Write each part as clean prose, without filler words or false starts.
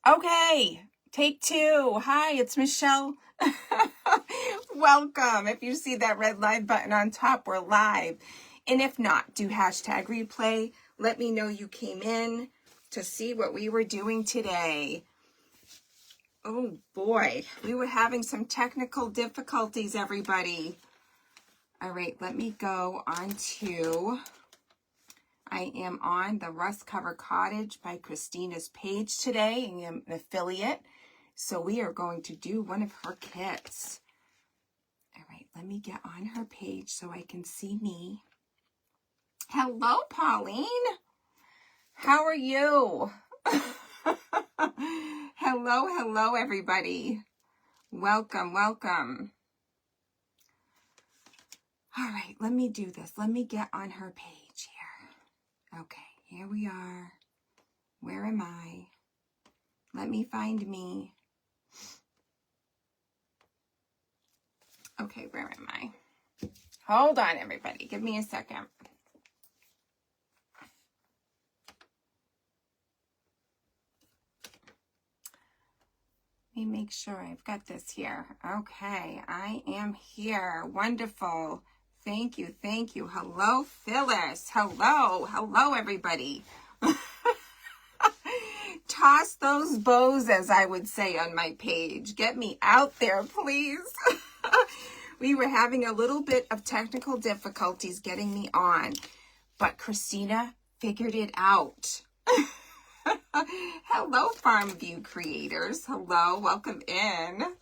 Okay, take two. Hi, it's Michelle. Welcome. If you see that red live button on top, we're live. And if not, do hashtag replay. Let me know you came in to see what we were doing today. Oh boy, we were having some technical difficulties, everybody. All right, let me go on to... I am on the Rust Cover Cottage by Christina's page today. I am an affiliate. So we are going to do one of her kits. All right, let me get on her page so I can see me. Hello, Pauline. How are you? Hello, everybody. Welcome. All right, let me do this. Let me get on her page here. Okay, here we are. Where am I? Let me find me. Okay, where am I? Hold on, everybody. Give me a second. Let me make sure I've got this here. Okay, I am here. Wonderful. Thank you. Hello, Phyllis. Hello, everybody. Toss those bows, as I would say on my page. Get me out there, please. We were having a little bit of technical difficulties getting me on, but Christina figured it out. Hello, Farm View creators. Hello, welcome in.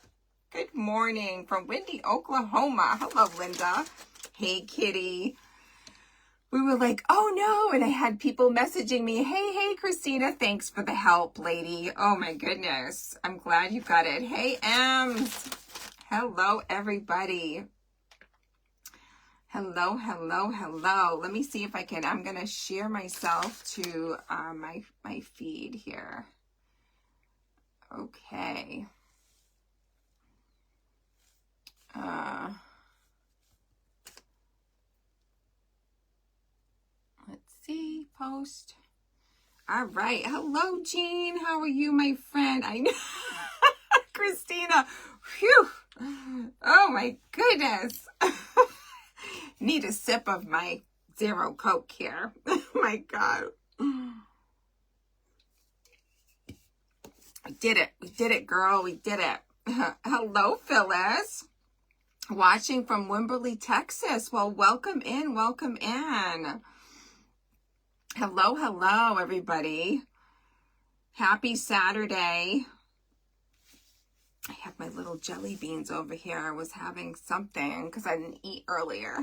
Good morning from windy Oklahoma. Hello, Linda. Hey, Kitty. We were like, oh no, and I had people messaging me, hey, Christina, thanks for the help, lady. Oh my goodness, I'm glad you got it. Hey, Ems. Hello, everybody. Hello. Let me see if I can. I'm going to share myself to my feed here. Okay. Let's see. Post. All right. Hello, Jean. How are you, my friend? I know. Christina. Phew. Oh, my goodness. Need a sip of my Zero Coke here. Oh my God. We did it, girl. We did it. Hello, Phyllis. Watching from Wimberley, Texas. Well, welcome in. Hello, everybody. Happy Saturday. I have my little jelly beans over here. I was having something because I didn't eat earlier.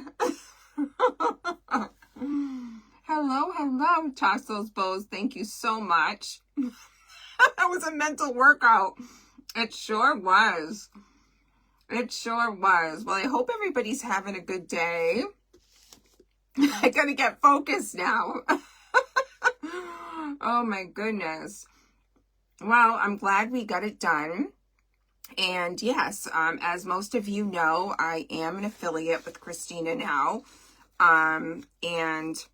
Hello. Toss those bows. Thank you so much. That was a mental workout. It sure was. Well, I hope everybody's having a good day. I gotta get focused now. Oh my goodness. Well, I'm glad we got it done. And yes, as most of you know, I am an affiliate with Christina now. And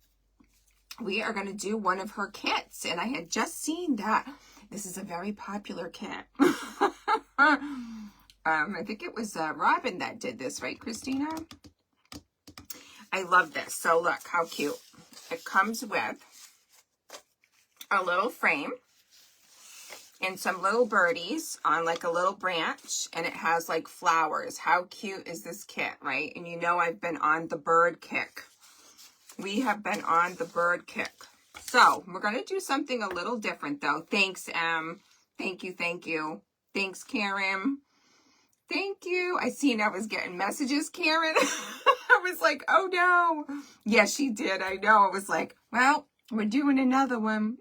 we are going to do one of her kits. And I had just seen that this is a very popular kit. I think it was Robin that did this, right, Christina? I love this. So look how cute. It comes with a little frame and some little birdies on like a little branch, and it has like flowers. How cute is this kit, right? And you know I've been on the bird kick. We have been on the bird kick. So we're going to do something a little different though. Thanks, Em. Thank you. Thanks, Karen. Thank you. I was getting messages, Karen. I was like, oh no. Yes, she did. I know. I was like, well, we're doing another one.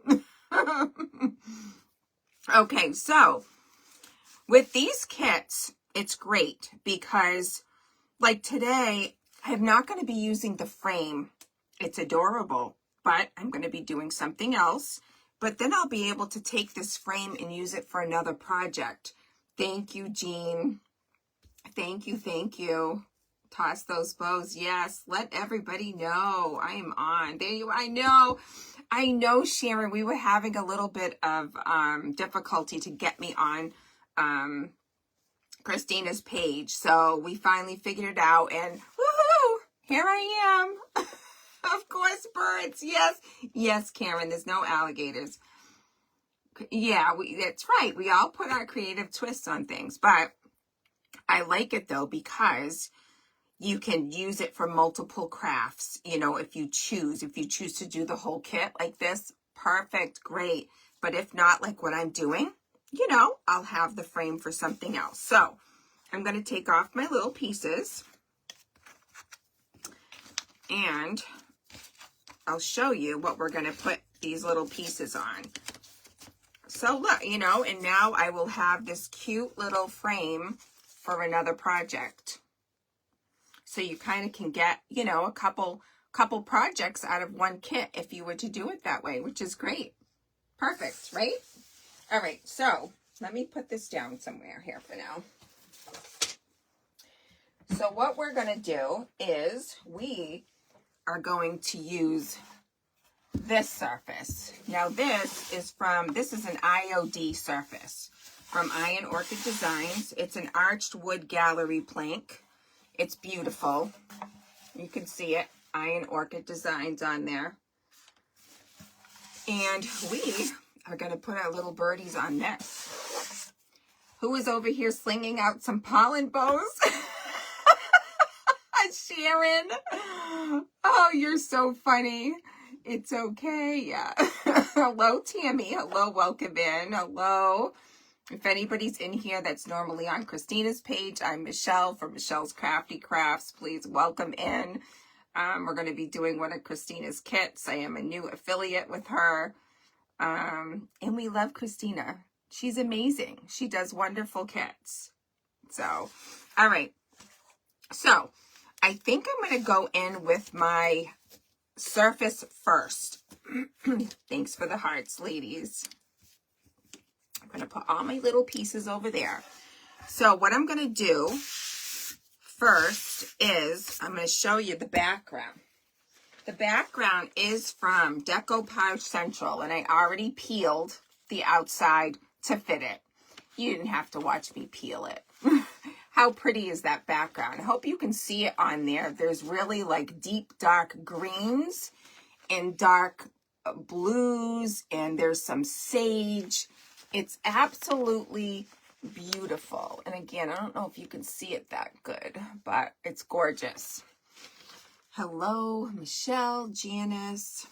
Okay, so with these kits, it's great because like today, I'm not going to be using the frame. It's adorable, but I'm going to be doing something else. But then I'll be able to take this frame and use it for another project. Thank you, Jean. Thank you. Toss those bows. Yes, let everybody know I am on. There you, I know. I know, Sharon, we were having a little bit of difficulty to get me on Christina's page. So we finally figured it out, and woohoo! Here I am. Of course, birds. Yes. Yes, Karen, there's no alligators. Yeah, that's right. We all put our creative twists on things, but I like it though because you can use it for multiple crafts. You know, if you choose to do the whole kit like this, perfect, great. But if not, like what I'm doing, you know, I'll have the frame for something else. So I'm going to take off my little pieces and I'll show you what we're going to put these little pieces on. So look, you know, and now I will have this cute little frame for another project. So you kind of can get, you know, a couple projects out of one kit if you were to do it that way, which is great. Perfect, right? All right, so let me put this down somewhere here for now. So what we're going to do is we are going to use this surface. Now this is an IOD surface from Iron Orchid Designs. It's an arched wood gallery plank. It's beautiful. You can see it, Iron Orchid Designs on there. And we are going to put our little birdies on this. Who is over here slinging out some pollen bows? Sharon. Oh, you're so funny. It's okay. Yeah. Hello, Tammy. Hello, welcome in. Hello. If anybody's in here that's normally on Christina's page, I'm Michelle from Michelle's Crafty Crafts. Please welcome in. We're going to be doing one of Christina's kits. I am a new affiliate with her. And we love Christina. She's amazing. She does wonderful kits. So, all right. So, I think I'm going to go in with my surface first. Thanks for the hearts, ladies. I'm going to put all my little pieces over there. So what I'm going to do first is I'm going to show you the background. The background is from Decoupage Central, and I already peeled the outside to fit it. You didn't have to watch me peel it. How pretty is that background? I hope you can see it on there. There's really like deep, dark greens and dark blues, and there's some sage. It's absolutely beautiful. And again, I don't know if you can see it that good, but it's gorgeous. Hello, Michelle, Janice.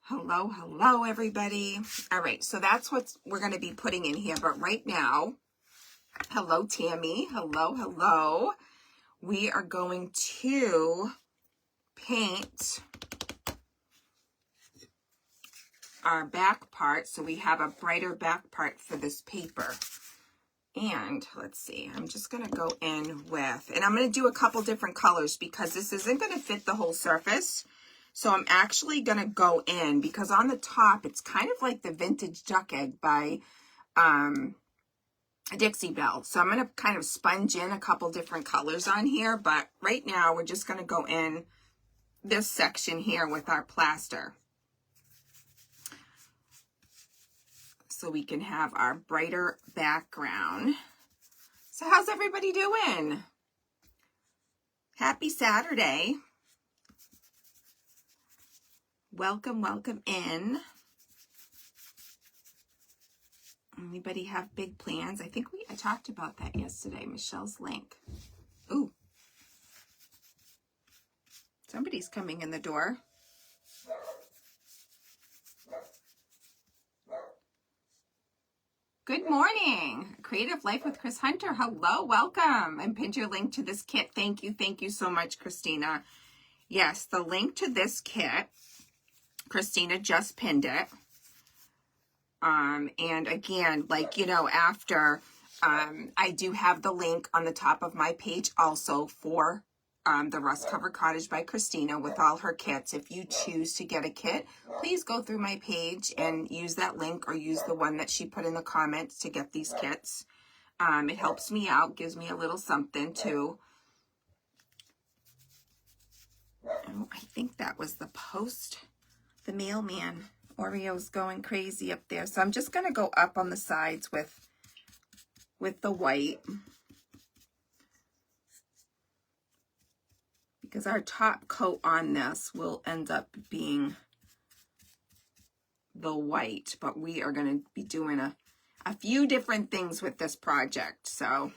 Hello, hello, everybody. All right, so that's what we're going to be putting in here. But right now, hello, Tammy. Hello, hello. We are going to paint our back part so we have a brighter back part for this paper. And let's see, I'm just going to go in with, and I'm going to do a couple different colors because this isn't going to fit the whole surface. So I'm actually going to go in because on the top, it's kind of like the Vintage Duck Egg by Dixie Belle. So I'm going to kind of sponge in a couple different colors on here, but right now we're just going to go in this section here with our plaster. So we can have our brighter background. So how's everybody doing? Happy Saturday. Welcome, welcome in. Anybody have big plans? I think I talked about that yesterday, Michelle's link. Ooh. Somebody's coming in the door. Good morning. Creative Life with Chris Hunter. Hello, welcome. And pinned your link to this kit. Thank you so much, Christina. Yes, the link to this kit, Christina just pinned it. And again, like, you know, after, I do have the link on the top of my page also for the Rust Cover Cottage by Christina with all her kits. If you choose to get a kit, please go through my page and use that link or use the one that she put in the comments to get these kits. It helps me out, gives me a little something too. Oh, I think that was the post the mailman. Oreo's going crazy up there. So I'm just going to go up on the sides with the white. Because our top coat on this will end up being the white. But we are going to be doing a few different things with this project. So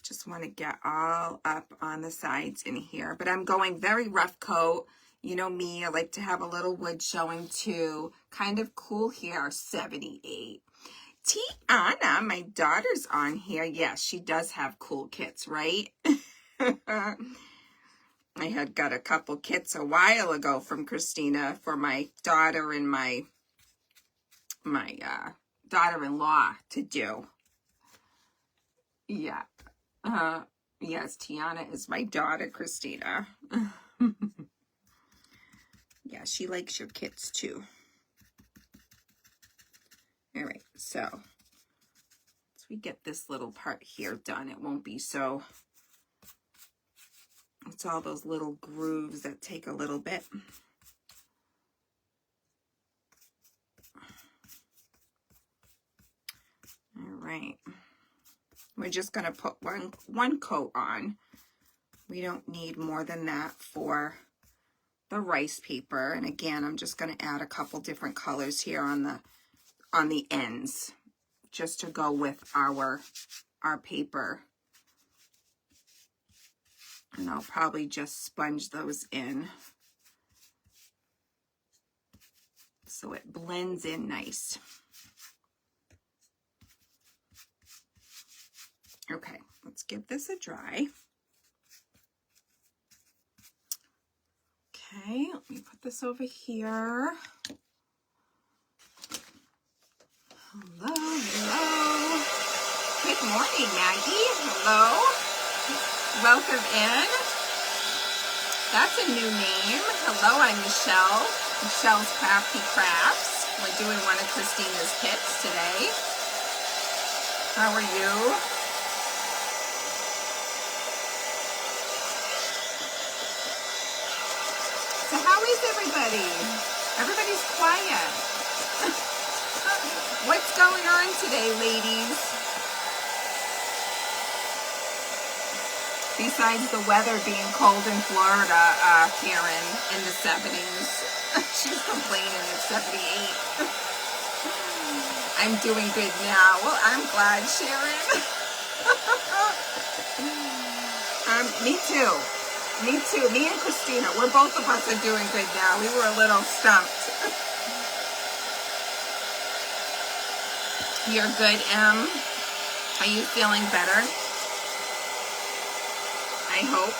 just want to get all up on the sides in here. But I'm going very rough coat. You know me, I like to have a little wood showing too. Kind of cool here, 78. Tiana, my daughter's on here. Yes, she does have cool kits, right? I had got a couple kits a while ago from Christina for my daughter and my daughter-in-law to do. Yeah. Yes, Tiana is my daughter, Christina. Yeah, she likes your kits too. All right, so once we get this little part here done, it won't be so, it's all those little grooves that take a little bit. All right. We're just going to put one coat on. We don't need more than that for the rice paper. And again, I'm just going to add a couple different colors here on the ends just to go with our paper. And I'll probably just sponge those in so it blends in nice. Okay, let's give this a dry. Okay, let me put this over here. Hello, hello. Good morning, Maggie. Hello. Welcome in. That's a new name. Hello, I'm Michelle. Michelle's Crafty Crafts. We're doing one of Christina's kits today. How are you? So how is everybody? Everybody's quiet. What's going on today, ladies? Besides the weather being cold in Florida, Karen, in the 70s. She's complaining it's 78. I'm doing good now. Well, I'm glad, Sharon. Me too. Me too. Me and Christina, both of us are doing good now. We were a little stumped. You're good, Em. Are you feeling better? I hope.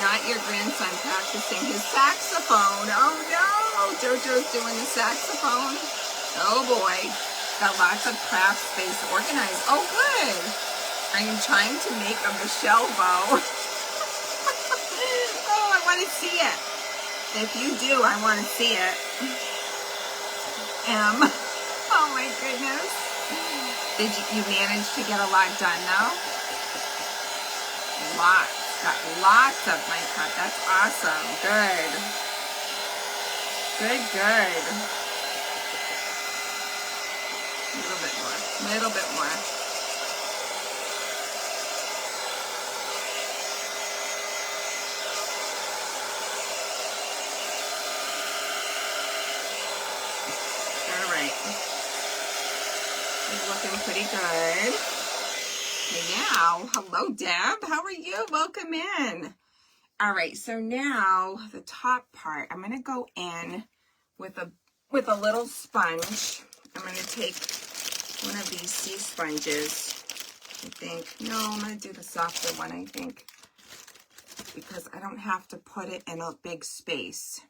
Not your grandson practicing his saxophone. Oh no, Jojo's doing the saxophone. Oh boy, got lots of craft space organized. Oh good. I am trying to make a Michelle bow. Oh, I want to see it. If you do, I want to see it. Oh my goodness. Did you manage to get a lot done though? Lots. Got lots of my cut. That's awesome. Good. Good, good. A little bit more. A little bit more. All right. It's looking pretty good. Now, hello Deb, how are you? Welcome in. All right, so now the top part, I'm going to go in with a little sponge. I'm going to take one of these sea sponges, I think. No, I'm going to do the softer one, I think, because I don't have to put it in a big space.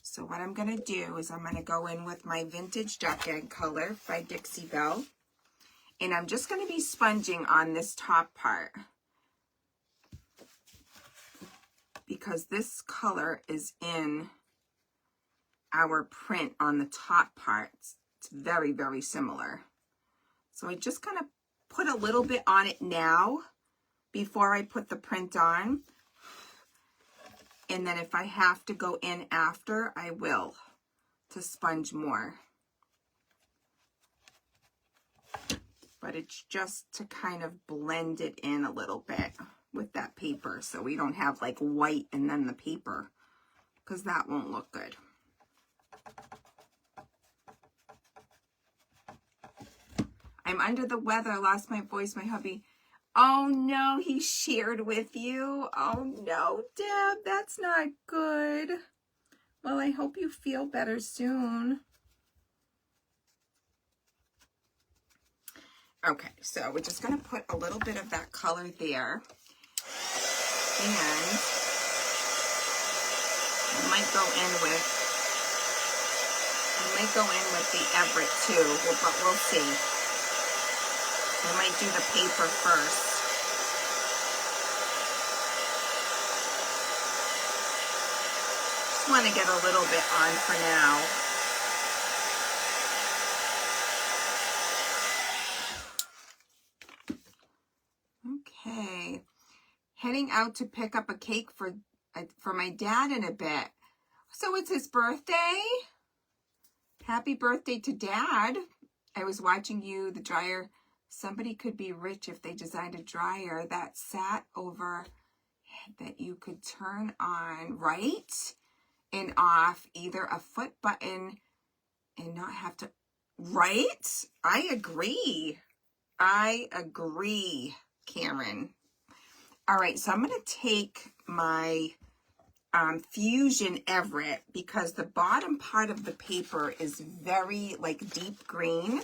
So what I'm going to do is I'm going to go in with my Vintage Duck Egg color by Dixie Belle. And I'm just going to be sponging on this top part because this color is in our print on the top part. It's very, very similar. So I just kind of put a little bit on it now before I put the print on. And then if I have to go in after, I will, to sponge more. But it's just to kind of blend it in a little bit with that paper, so we don't have like white and then the paper, because that won't look good. I'm under the weather, lost my voice, my hubby. Oh no, he shared with you. Oh no, Deb, that's not good. Well, I hope you feel better soon. Okay, so we're just going to put a little bit of that color there. And I might go in with the Everett too, but we'll see. I might do the paper first. Just want to get a little bit on for now. Okay, heading out to pick up a cake for my dad in a bit. So it's his birthday. Happy birthday to Dad. I was watching you, the dryer. Somebody could be rich if they designed a dryer that sat over, that you could turn on, right? And off, either a foot button and not have to, right? I agree. I agree, Karen. All right, so I'm going to take my Fusion Everett, because the bottom part of the paper is very like deep green.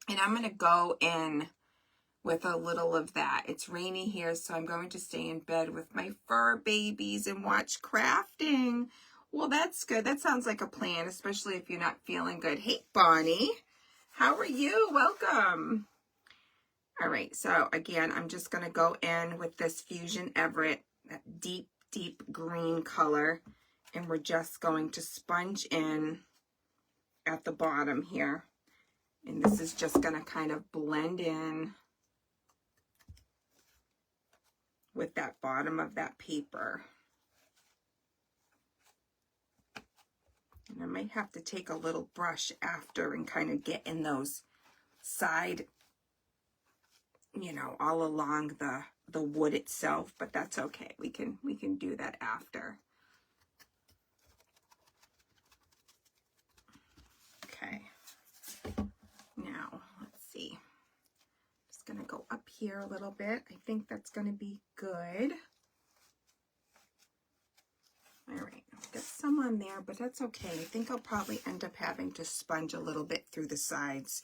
And I'm going to go in with a little of that. It's rainy here, so I'm going to stay in bed with my fur babies and watch crafting. Well, that's good. That sounds like a plan, especially if you're not feeling good. Hey, Bonnie. How are you? Welcome. All right, so again, I'm just going to go in with this Fusion Everett, that deep, deep green color, and we're just going to sponge in at the bottom here. And this is just going to kind of blend in with that bottom of that paper. And I might have to take a little brush after and kind of get in those side, you know, all along the wood itself, but that's okay. We can do that after. Okay. Now, let's see. Just gonna go up here a little bit. I think that's gonna be good. All right, get some on there, but that's okay. I think I'll probably end up having to sponge a little bit through the sides.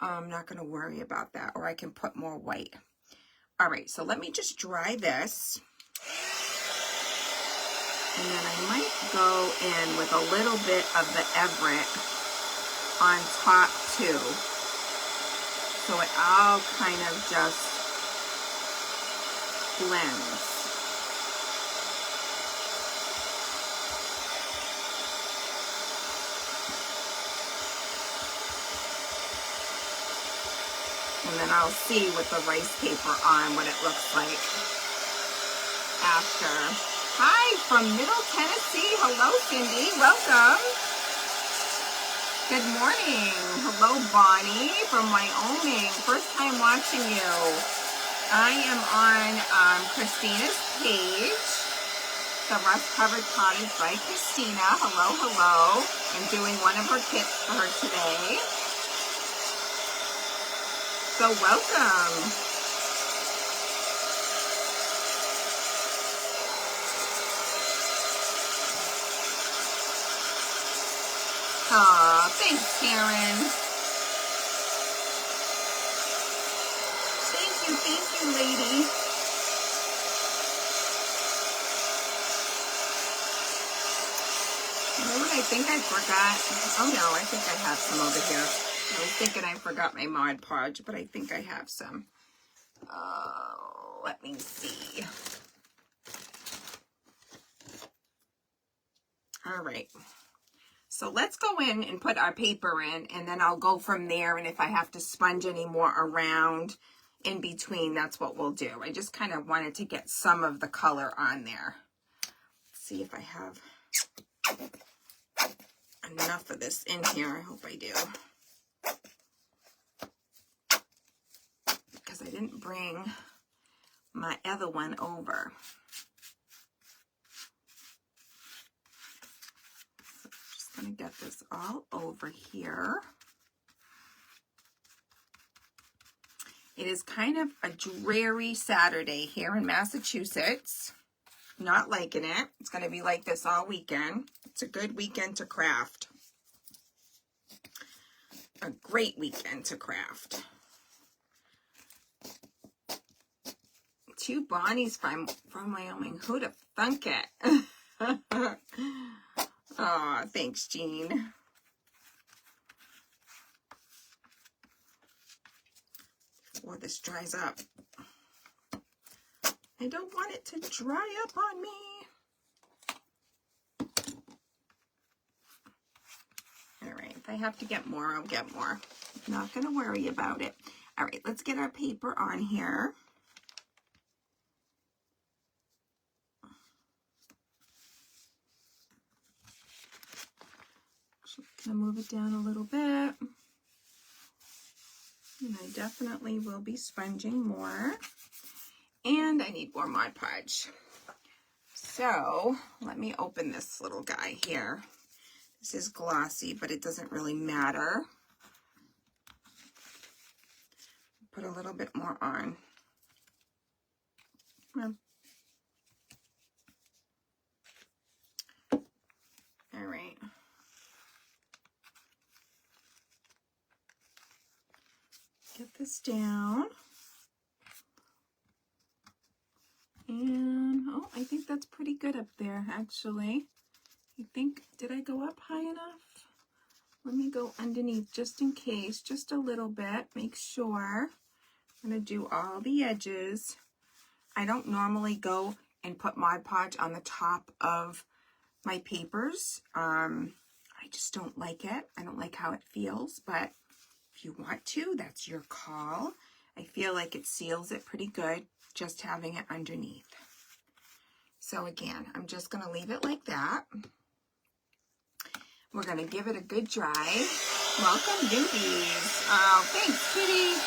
I'm not gonna worry about that, or I can put more white. All right, so let me just dry this. And then I might go in with a little bit of the Everett on top too. So it all kind of just blends. And then I'll see with the rice paper on what it looks like after. Hi, from Middle Tennessee. Hello, Cindy. Welcome. Good morning. Hello, Bonnie from Wyoming. First time watching you. I am on Christina's page, the rust-covered cottage by Christina. Hello, hello. I'm doing one of her kits for her today. So welcome. Aw, thanks, Karen. Thank you, lady. You know what I think I forgot? Oh no, I think I have some over here. I was thinking I forgot my Mod Podge, but I think I have some. Let me see. All right. So let's go in and put our paper in, and then I'll go from there. And if I have to sponge any more around, in between, that's what we'll do. I just kind of wanted to get some of the color on there. Let's see if I have enough of this in here. I hope I do. Because I didn't bring my other one over. So I'm just going to get this all over here. It is kind of a dreary Saturday here in Massachusetts. Not liking it. It's going to be like this all weekend. It's a good weekend to craft. A great weekend to craft. 2 Bonnies from Wyoming. Who'd have thunk it? Aw, thanks, Jean. Before this dries up. I don't want it to dry up on me. All right, if I have to get more, I'll get more. Not going to worry about it. All right, let's get our paper on here. Just going to move it down a little bit. And I definitely will be sponging more. And I need more Mod Podge. So let me open this little guy here. This is glossy, but it doesn't really matter. Put a little bit more on. Come on. All right. Get this down. And, oh, I think that's pretty good up there, actually. I think, did I go up high enough? Let me go underneath just in case, just a little bit, make sure. I'm going to do all the edges. I don't normally go and put Mod Podge on the top of my papers. I just don't like it. I don't like how it feels, but if you want to, that's your call. I feel like it seals it pretty good, just having it underneath. So again, I'm just going to leave it like that. We're going to give it a good dry. Welcome, newbies. Oh, thanks, Kitty.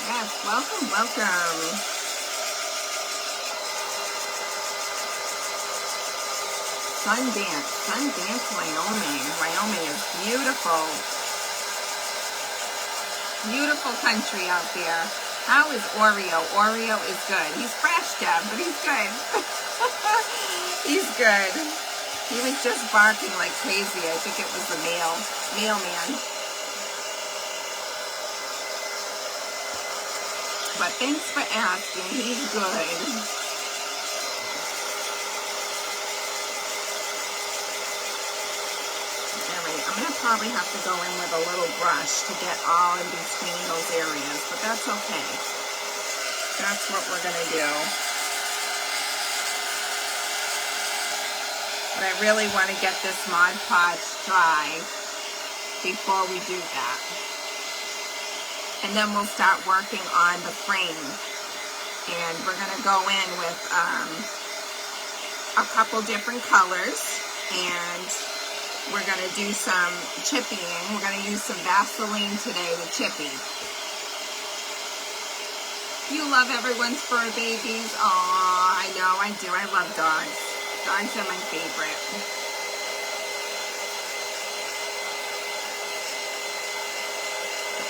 Yes, welcome, welcome. Sundance, Wyoming. Wyoming is beautiful. Beautiful country out there. How is Oreo? Oreo is good. He's fresh, Deb, but he's good. He's good. He was just barking like crazy. I think it was the mailman. But thanks for asking. He's good. I'm going to probably have to go in with a little brush to get all in between those areas, but that's okay. That's what we're going to do. But I really want to get this Mod Podge dry before we do that. And then we'll start working on the frame. And we're going to go in with a couple different colors, and we're going to do some chipping. We're going to use some Vaseline today with chipping. You love everyone's fur babies? Aw, I know, I do. I love dogs. Dogs are my favorite.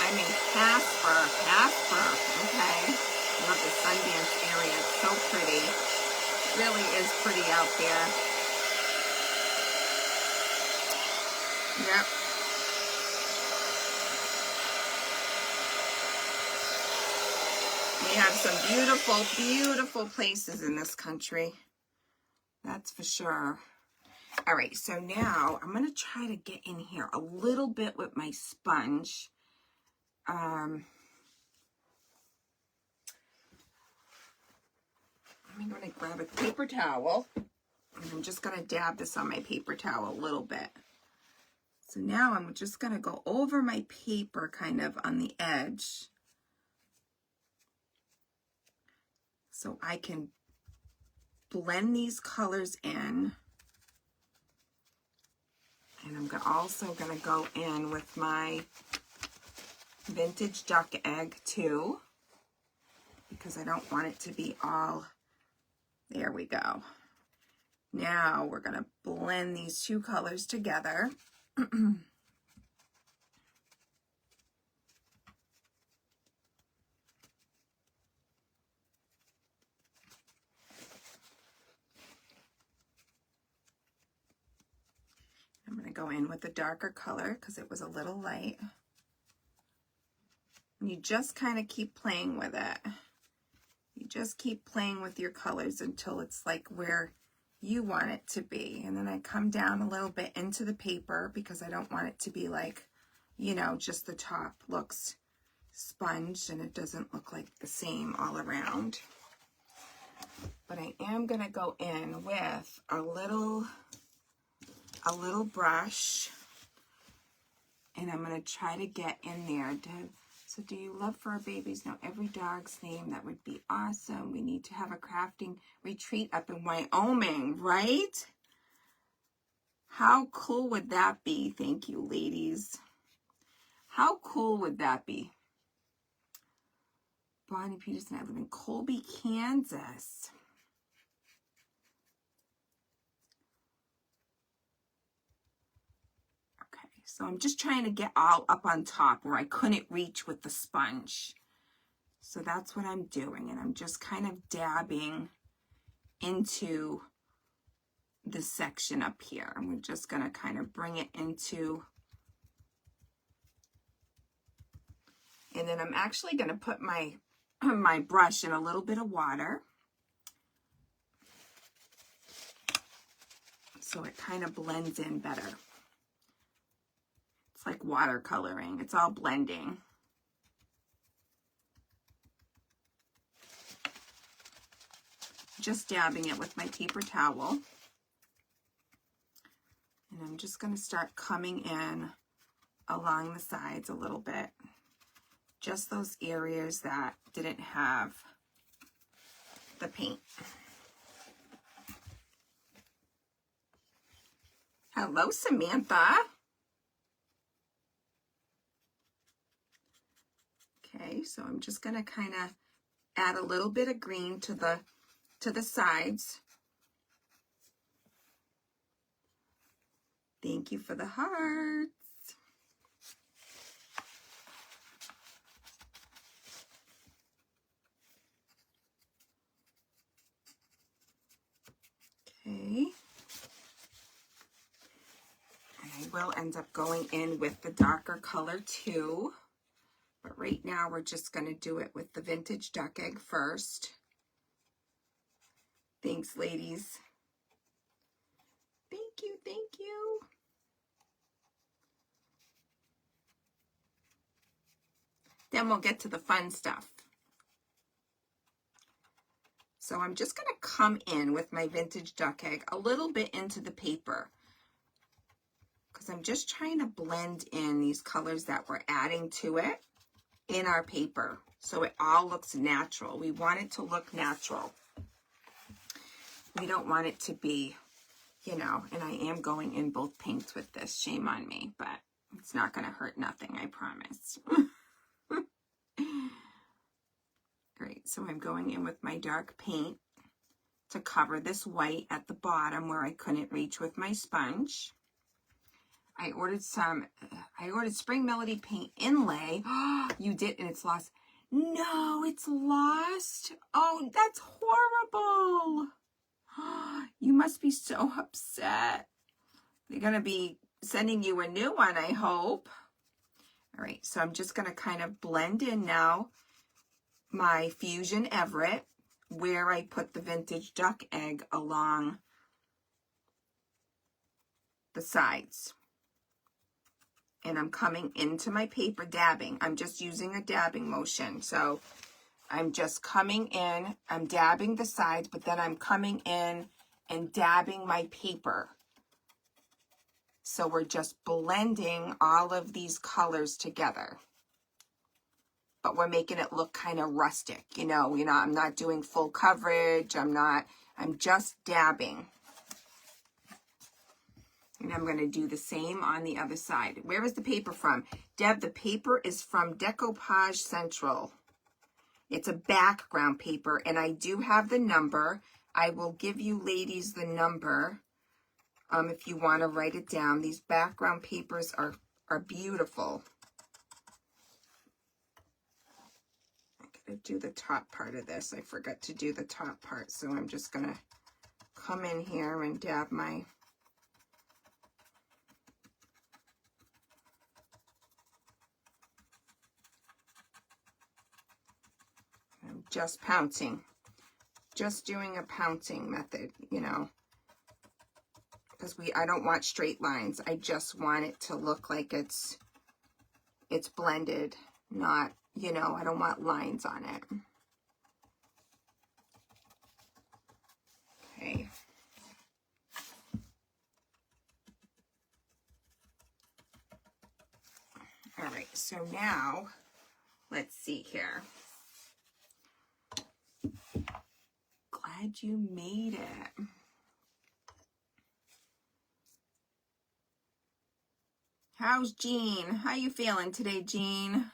I'm in Casper. Okay. I love the Sundance area. It's so pretty. It really is pretty out there. Yep. We have some beautiful, beautiful places in this country. That's for sure. All right, so now I'm going to try to get in here a little bit with my sponge. I'm going to grab a paper towel, and I'm just going to dab this on my paper towel a little bit. So now I'm just going to go over my paper kind of on the edge so I can blend these colors in. And I'm also going to go in with my vintage duck egg too, because I don't want it to be all, there we go. Now we're going to blend these two colors together. I'm going to go in with a darker color because it was a little light. And you just kind of keep playing with it. You just keep playing with your colors until it's like where you want it to be. And then I come down a little bit into the paper because I don't want it to be like, you know, just the top looks sponged and it doesn't look like the same all around. But I am going to go in with a little brush, and I'm going to try to get in there. So do you love fur babies? Know every dog's name. That would be awesome. We need to have a crafting retreat up in Wyoming, right? How cool would that be? Thank you, ladies. How cool would that be? Bonnie Peterson, I live in Colby, Kansas. So I'm just trying to get all up on top where I couldn't reach with the sponge. So that's what I'm doing. And I'm just kind of dabbing into this section up here. And we're just going to kind of bring it into. And then I'm actually going to put my brush in a little bit of water, so it kind of blends in better. It's like watercoloring. It's all blending. Just dabbing it with my paper towel. And I'm just going to start coming in along the sides a little bit. Just those areas that didn't have the paint. Hello, Samantha. Okay, so I'm just going to kind of add a little bit of green to the sides. Thank you for the hearts. Okay. And I will end up going in with the darker color too. But right now we're just going to do it with the vintage duck egg first. Thanks, ladies. Thank you, thank you. Then we'll get to the fun stuff. So I'm just going to come in with my vintage duck egg a little bit into the paper, because I'm just trying to blend in these colors that we're adding to it in our paper, so it all looks natural. We want it to look natural. We don't want it to be, you know, and I am going in both pinks with this. Shame on me, but it's not going to hurt nothing, I promise. Great, so I'm going in with my dark paint to cover this white at the bottom where I couldn't reach with my sponge. I ordered Spring Melody paint inlay. You did, and it's lost. No, it's lost. Oh, that's horrible. You must be so upset. They're going to be sending you a new one, I hope. All right, so I'm just going to kind of blend in now my Fusion Everett where I put the vintage duck egg along the sides. And I'm coming into my paper dabbing. I'm just using a dabbing motion. So I'm just coming in, I'm dabbing the sides, but then I'm coming in and dabbing my paper. So we're just blending all of these colors together. but we're making it look kind of rustic. You know, I'm not doing full coverage. I'm just dabbing. And I'm going to do the same on the other side. Where is the paper from? Deb, the paper is from Decoupage Central. It's a background paper, and I do have the number. I will give you ladies the number if you want to write it down. These background papers are beautiful. I'm going to do the top part of this. I forgot to do the top part, so I'm just going to come in here and dab my... I'm just pouncing. Just doing a pouncing method, you know, because I don't want straight lines. I just want it to look like it's blended, not, you know, I don't want lines on it. Okay. All right, so now let's see here. Glad you made it. How's Jean? How you feeling today, Jean?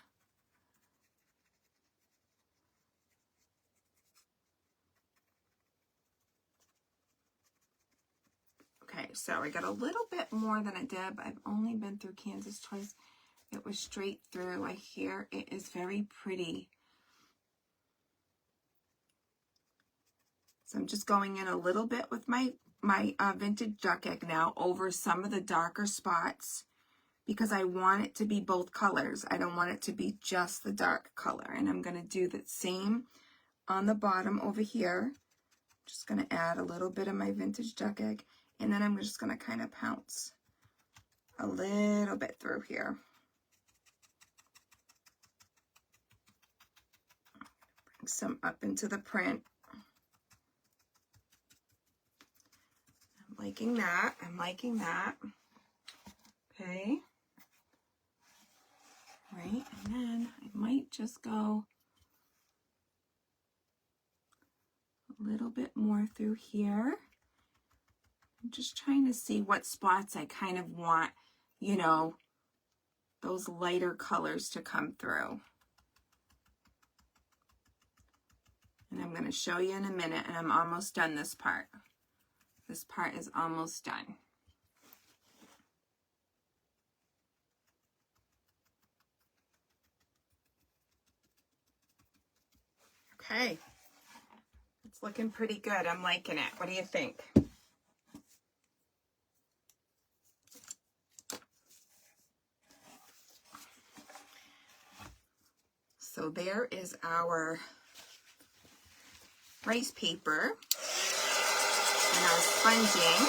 Okay, so I got a little bit more than I did. I've only been through Kansas twice. It was straight through. I hear it is very pretty. So I'm just going in a little bit with my vintage duck egg now over some of the darker spots because I want it to be both colors. I don't want it to be just the dark color. And I'm going to do the same on the bottom over here. Just going to add a little bit of my vintage duck egg, and then I'm just going to kind of pounce a little bit through here. Bring some up into the print. I'm liking that. I'm liking that. Okay. Right, and then I might just go a little bit more through here. I'm just trying to see what spots I kind of want, you know, those lighter colors to come through. And I'm going to show you in a minute, and I'm almost done this part. This part is almost done. Okay. It's looking pretty good. I'm liking it. What do you think? So there is our rice paper and our sponging.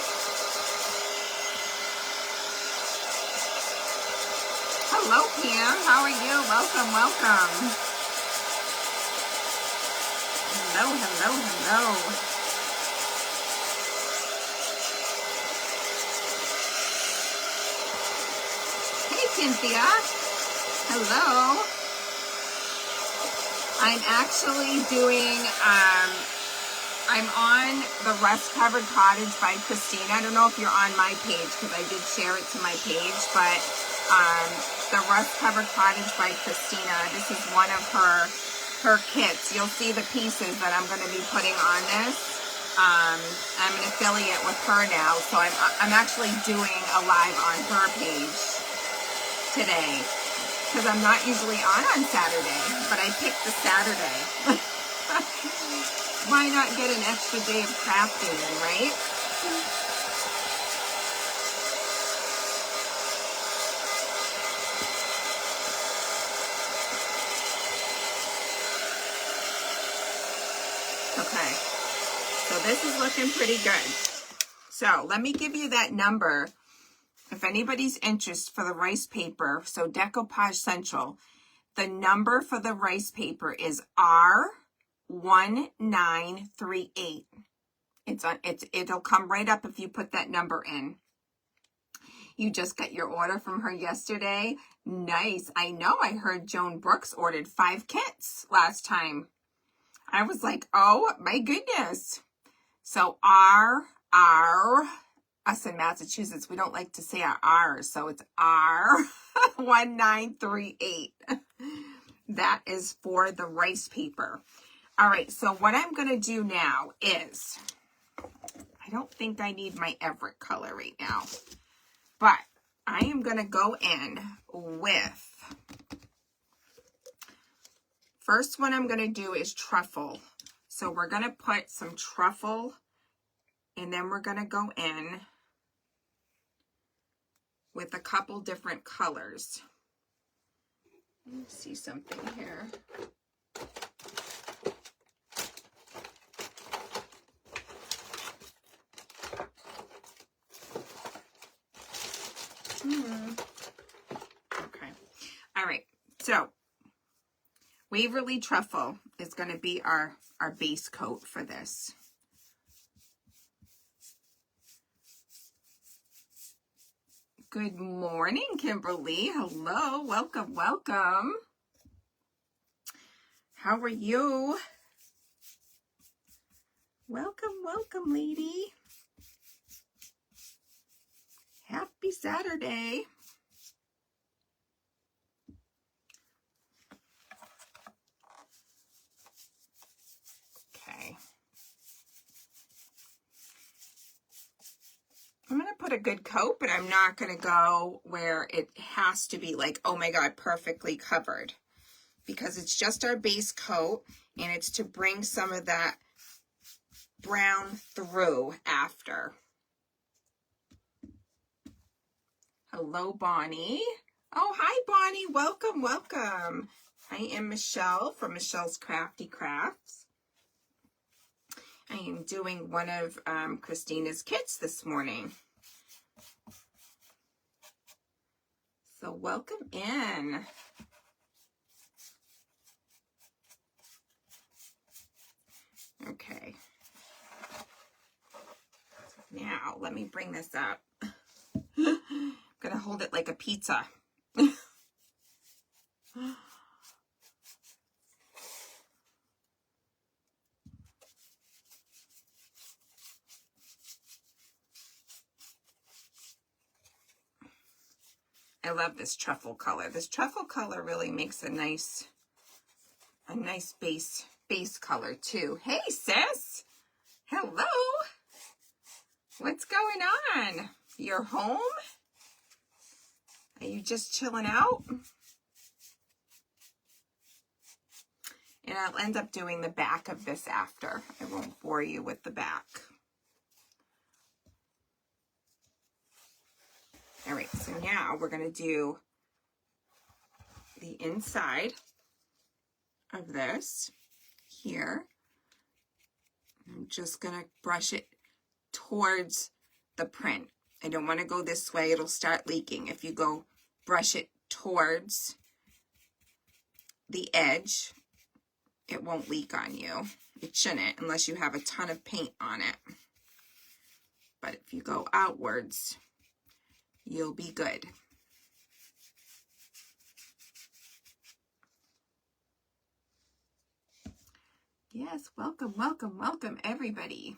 Hello, Pam. How are you? Welcome, welcome. Hello, hello, hello. Hey, Cynthia. Hello. I'm actually doing, I'm on the Rust Covered Cottage by Christina. I don't know if you're on my page because I did share it to my page, but the Rust Covered Cottage by Christina, this is one of her kits. You'll see the pieces that I'm going to be putting on this. I'm an affiliate with her now, so I'm actually doing a live on her page today. Because I'm not usually on Saturday, but I picked the Saturday. Why not get an extra day of crafting in, right? Okay, so this is looking pretty good. So let me give you that number. If anybody's interested for the rice paper, so Decoupage Central, the number for the rice paper is R1938. It'll come right up if you put that number in. You just got your order from her yesterday. Nice. I know. I heard Joan Brooks ordered 5 kits last time. I was like, oh my goodness. So us in Massachusetts, we don't like to say our R's, so it's R1938. That is for the rice paper. All right, so what I'm going to do now is, I don't think I need my Everett color right now, but I am going to go in with, first one I'm going to do is truffle. So we're going to put some truffle, and then we're going to go in with a couple different colors. Let me see something here. Okay. All right. So Waverly Truffle is going to be our base coat for this. Good morning, Kimberly. Hello. Welcome, welcome. How are you? Welcome, welcome, lady. Happy Saturday. Okay. I'm going to put a good coat, but I'm not going to go where it has to be like, oh my God, perfectly covered. Because it's just our base coat, and it's to bring some of that brown through after. Hello, Bonnie. Oh, hi, Bonnie. Welcome, welcome. I am Michelle from Michelle's Crafty Crafts. I am doing one of Christina's kits this morning. So welcome in. Okay. Now, let me bring this up. I'm going to hold it like a pizza. I love this truffle color. This truffle color really makes a nice base color too. Hey, sis. Hello. What's going on? You're home? Are you just chilling out? And I'll end up doing the back of this after. I won't bore you with the back. All right, so now we're going to do the inside of this here. I'm just going to brush it towards the print. I don't want to go this way. It'll start leaking. If you go brush it towards the edge, it won't leak on you. It shouldn't unless you have a ton of paint on it. But if you go outwards, you'll be good. Yes, welcome, welcome, welcome, everybody.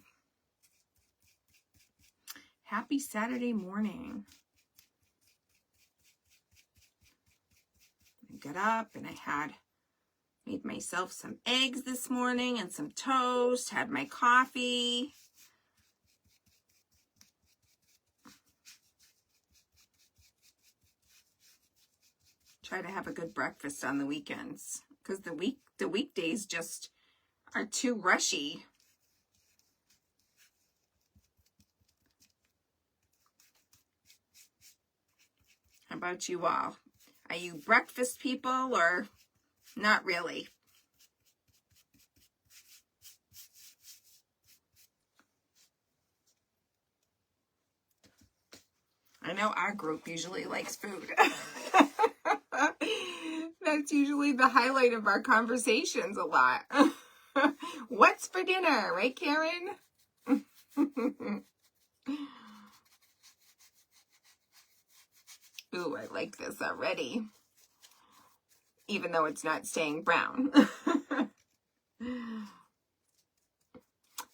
Happy Saturday morning. I got up and I made myself some eggs this morning and some toast, had my coffee. Try to have a good breakfast on the weekends because the weekdays just are too rushy. How about you all? Are you breakfast people or not really? I know our group usually likes food. That's usually the highlight of our conversations a lot. What's for dinner, right, Karen? Ooh, I like this already. Even though it's not staying brown.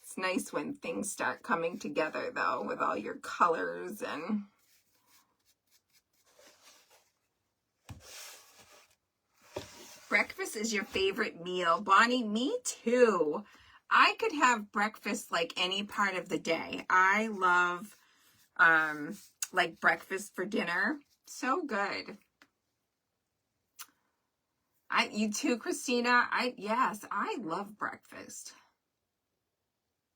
It's nice when things start coming together though, with all your colors and... Breakfast is your favorite meal. Bonnie, me too. I could have breakfast like any part of the day. I love like breakfast for dinner. So good. You too, Christina. Yes, I love breakfast.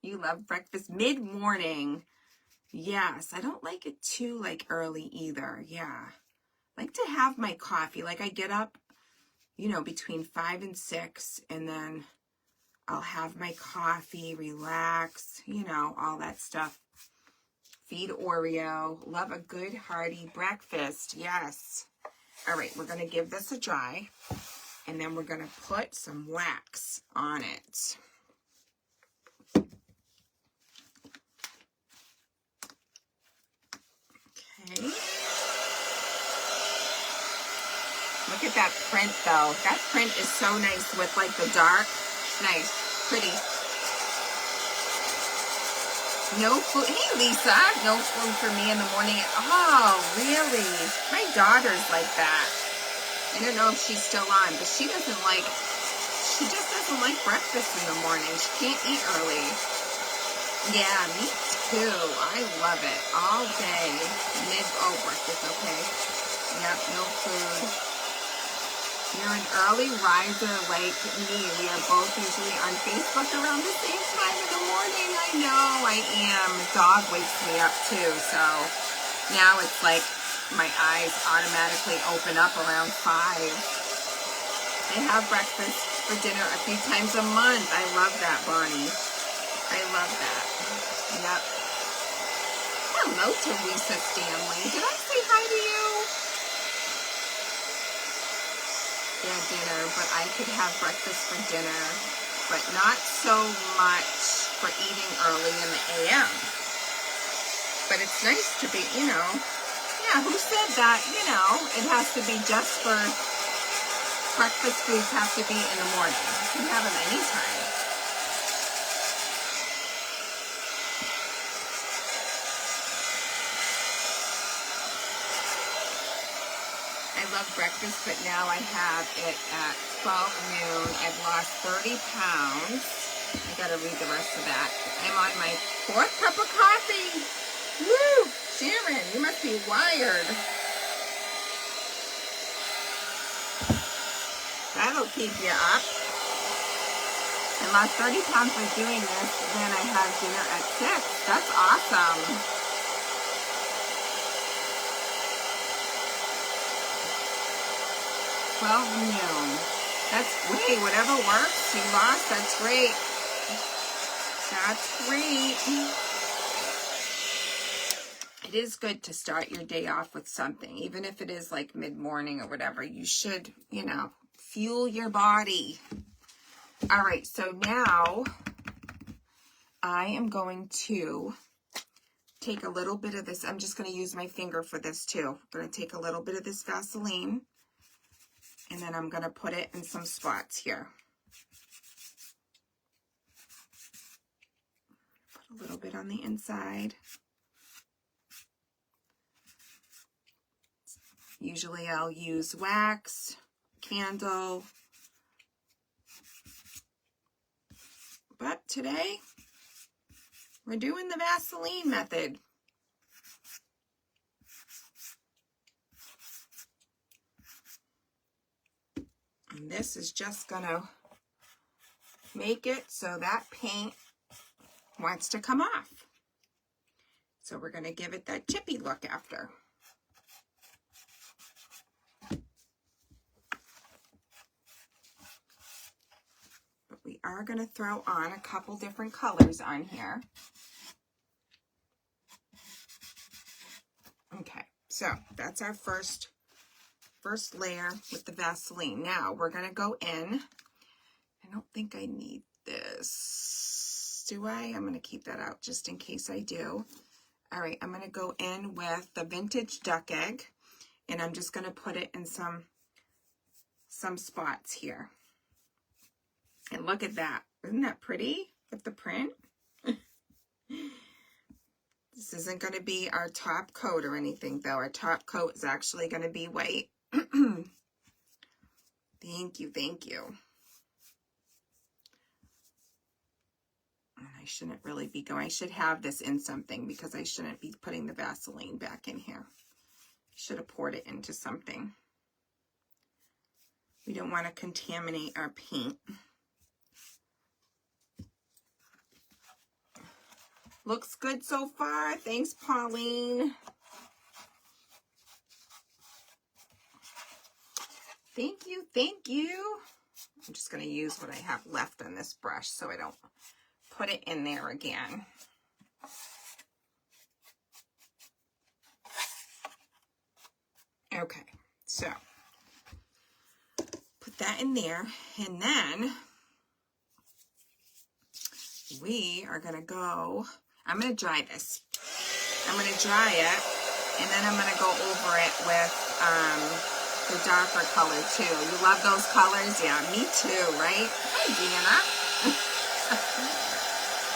You love breakfast mid-morning. Yes, I don't like it too like early either. Yeah. I like to have my coffee. Like I get up, you know, between 5 and 6, and then I'll have my coffee, relax, you know, all that stuff. Feed Oreo. Love a good hearty breakfast. Yes. All right, we're going to give this a dry, and then we're going to put some wax on it. Okay. Look at that print though. That print is so nice with like the dark. Nice. Pretty. No food. Hey Lisa, no food for me in the morning. Oh, really? My daughter's like that. I don't know if she's still on, but she just doesn't like breakfast in the morning. She can't eat early. Yeah, me too. I love it. All day. Breakfast, okay. Yep, no food. You're an early riser like me. We are both usually on Facebook around the same time in the morning. I know, I am. The dog wakes me up too, so now it's like my eyes automatically open up around 5. I have breakfast for dinner a few times a month. I love that, Bonnie. I love that. Yep. Hello, Teresa Stanley. Did I say hi to you? Yeah, dinner, but I could have breakfast for dinner, but not so much for eating early in the AM. But it's nice to be, you know, yeah, who said that, you know, it has to be just for breakfast foods have to be in the morning. You can have them anytime. I love breakfast, but now I have it at 12 noon. I've lost 30 pounds. I gotta read the rest of that. I'm on my 4th cup of coffee. Woo! Sharon, you must be wired. That'll keep you up. I lost 30 pounds by doing this. Then I have dinner at 6. That's awesome. Noon. That's great. Whatever works. You lost. That's great. That's great. It is good to start your day off with something, even if it is like mid-morning or whatever. You should, you know, fuel your body. All right. So now I am going to take a little bit of this. I'm just going to use my finger for this too. I'm going to take a little bit of this Vaseline. And then I'm going to put it in some spots here. Put a little bit on the inside. Usually I'll use wax, candle. But today, we're doing the Vaseline method. And this is just gonna make it so that paint wants to come off. So we're gonna give it that chippy look after. But we are gonna throw on a couple different colors on here. Okay, so that's our first layer with the Vaseline. Now we're gonna go in. I don't think I need this. Do I? I'm gonna keep that out just in case I do. All right, I'm gonna go in with the Vintage Duck Egg. And I'm just going to put it in some spots here. And look at that. Isn't that pretty with the print? This isn't going to be our top coat or anything, though. Our top coat is actually going to be white. Thank you, thank you. And I shouldn't really be going. I should have this in something because I shouldn't be putting the Vaseline back in here. I should have poured it into something. We don't want to contaminate our paint. Looks good so far. Thanks, Pauline. Thank you, thank you. I'm just going to use what I have left on this brush so I don't put it in there again. Okay, so put that in there, and then we are going to go, I'm going to dry this. I'm going to dry it, and then I'm going to go over it with the darker color too. You love those colors? Yeah, me too, right? Hi, Deanna.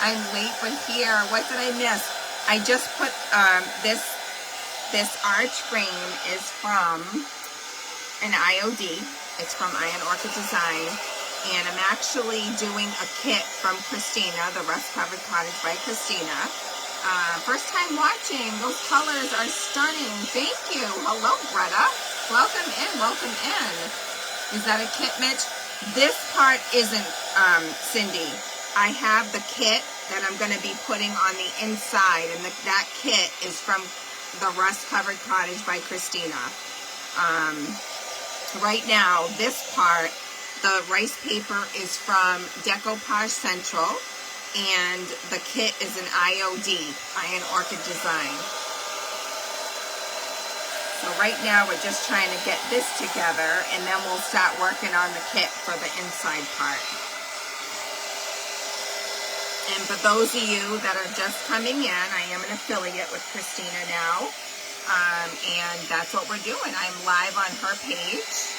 I'm late, but here, what did I miss? I just put this arch frame is from an IOD. It's from Iron Orchid Design, and I'm actually doing a kit from Christina, the Rust Covered Cottage by Christina. First time watching. Those colors are stunning. Thank you. Hello, Greta. Welcome in. Welcome in. Is that a kit, Mitch? This part isn't, Cindy. I have the kit that I'm going to be putting on the inside, and that kit is from the Rust Covered Cottage by Christina. Right now, this part, the rice paper is from Decoupage Central, and the kit is an IOD, Iron Orchid Design. So right now, we're just trying to get this together, and then we'll start working on the kit for the inside part. And for those of you that are just coming in, I am an affiliate with Christina now. And that's what we're doing. I'm live on her page.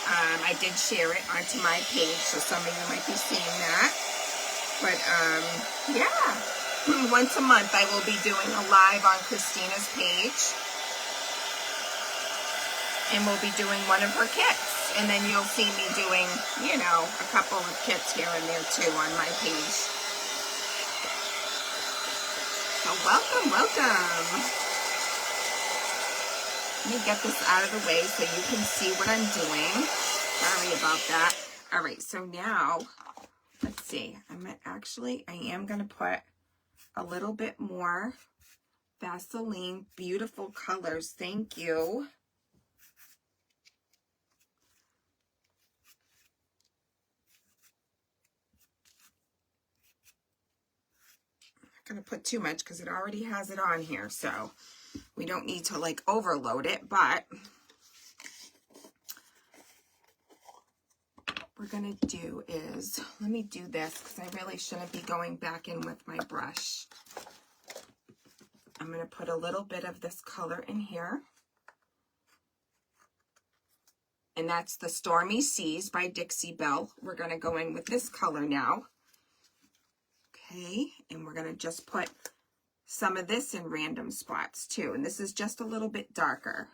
I did share it onto my page, so some of you might be seeing that. But yeah, once a month I will be doing a live on Christina's page. And we'll be doing one of her kits. And then you'll see me doing, you know, a couple of kits here and there too on my page. So welcome, welcome. Let me get this out of the way so you can see what I'm doing. Sorry about that. All right, so now, let's see. I am going to put a little bit more Vaseline. Beautiful colors. Thank you. Going to put too much because it already has it on here, so we don't need to like overload it, but what we're going to do is, let me do this because I really shouldn't be going back in with my brush. I'm going to put a little bit of this color in here, and that's the Stormy Seas by Dixie Belle. We're going to go in with this color now. Okay, and we're going to just put some of this in random spots too. And this is just a little bit darker.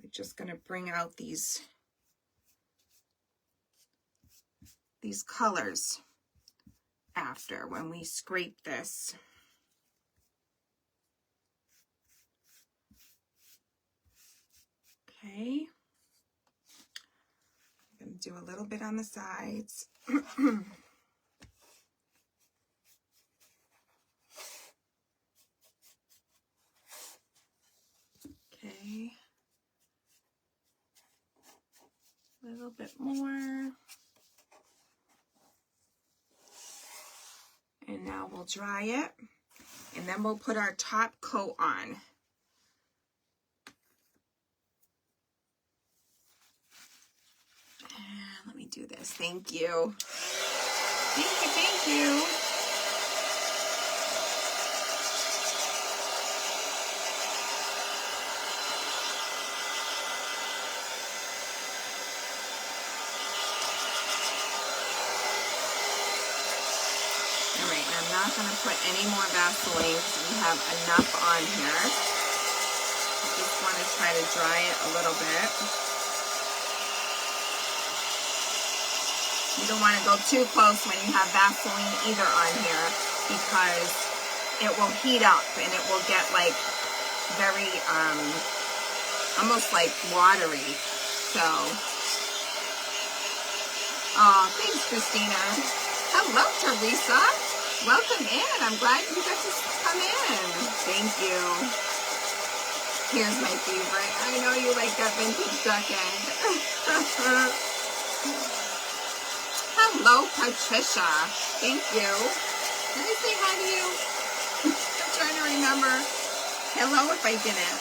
We're just going to bring out these colors after when we scrape this. Okay, I'm going to do a little bit on the sides. Okay, a little bit more. And now we'll dry it, and then we'll put our top coat on. me do this. Thank you. Thank you, thank you. All right, I'm not going to put any more Vaseline because we have enough on here. I just want to try to dry it a little bit. You don't want to go too close when you have Vaseline either on here because it will heat up and it will get like very, almost like watery. So, oh, thanks, Christina. Hello, Teresa. Welcome in. I'm glad you got to come in. Thank you. Here's my favorite. I know you like that vintage duck egg. Hello, Patricia. Thank you. Did I say hi to you? I'm trying to remember. Hello if I didn't.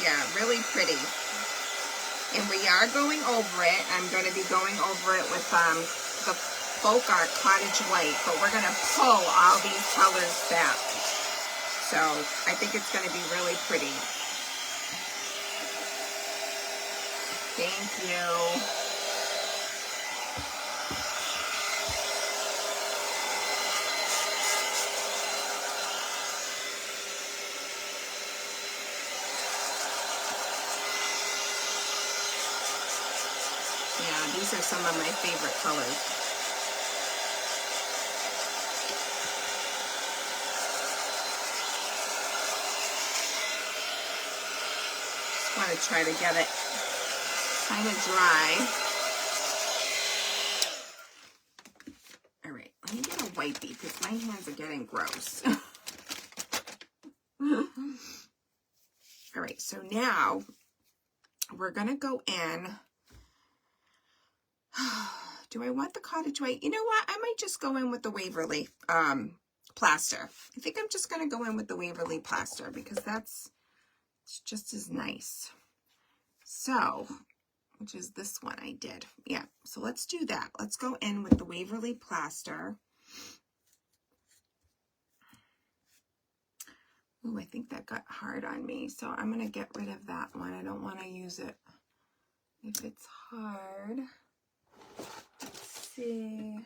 Yeah, really pretty. And we are going over it. I'm going to be going over it with the Folk Art Cottage White, but we're going to pull all these colors back. So I think it's going to be really pretty. Thank you. Yeah, these are some of my favorite colors. Just want to try to get it kind of dry. All right, let me get a wipey because my hands are getting gross. All right, so now we're going to go in. Do I want the Cottage White? You know what? I might just go in with the Waverly plaster. I think I'm just going to go in with the Waverly plaster because it's just as nice. So, which is this one I did. Yeah, so let's do that. Let's go in with the Waverly plaster. Ooh, I think that got hard on me, so I'm going to get rid of that one. I don't want to use it if it's hard. Let's see.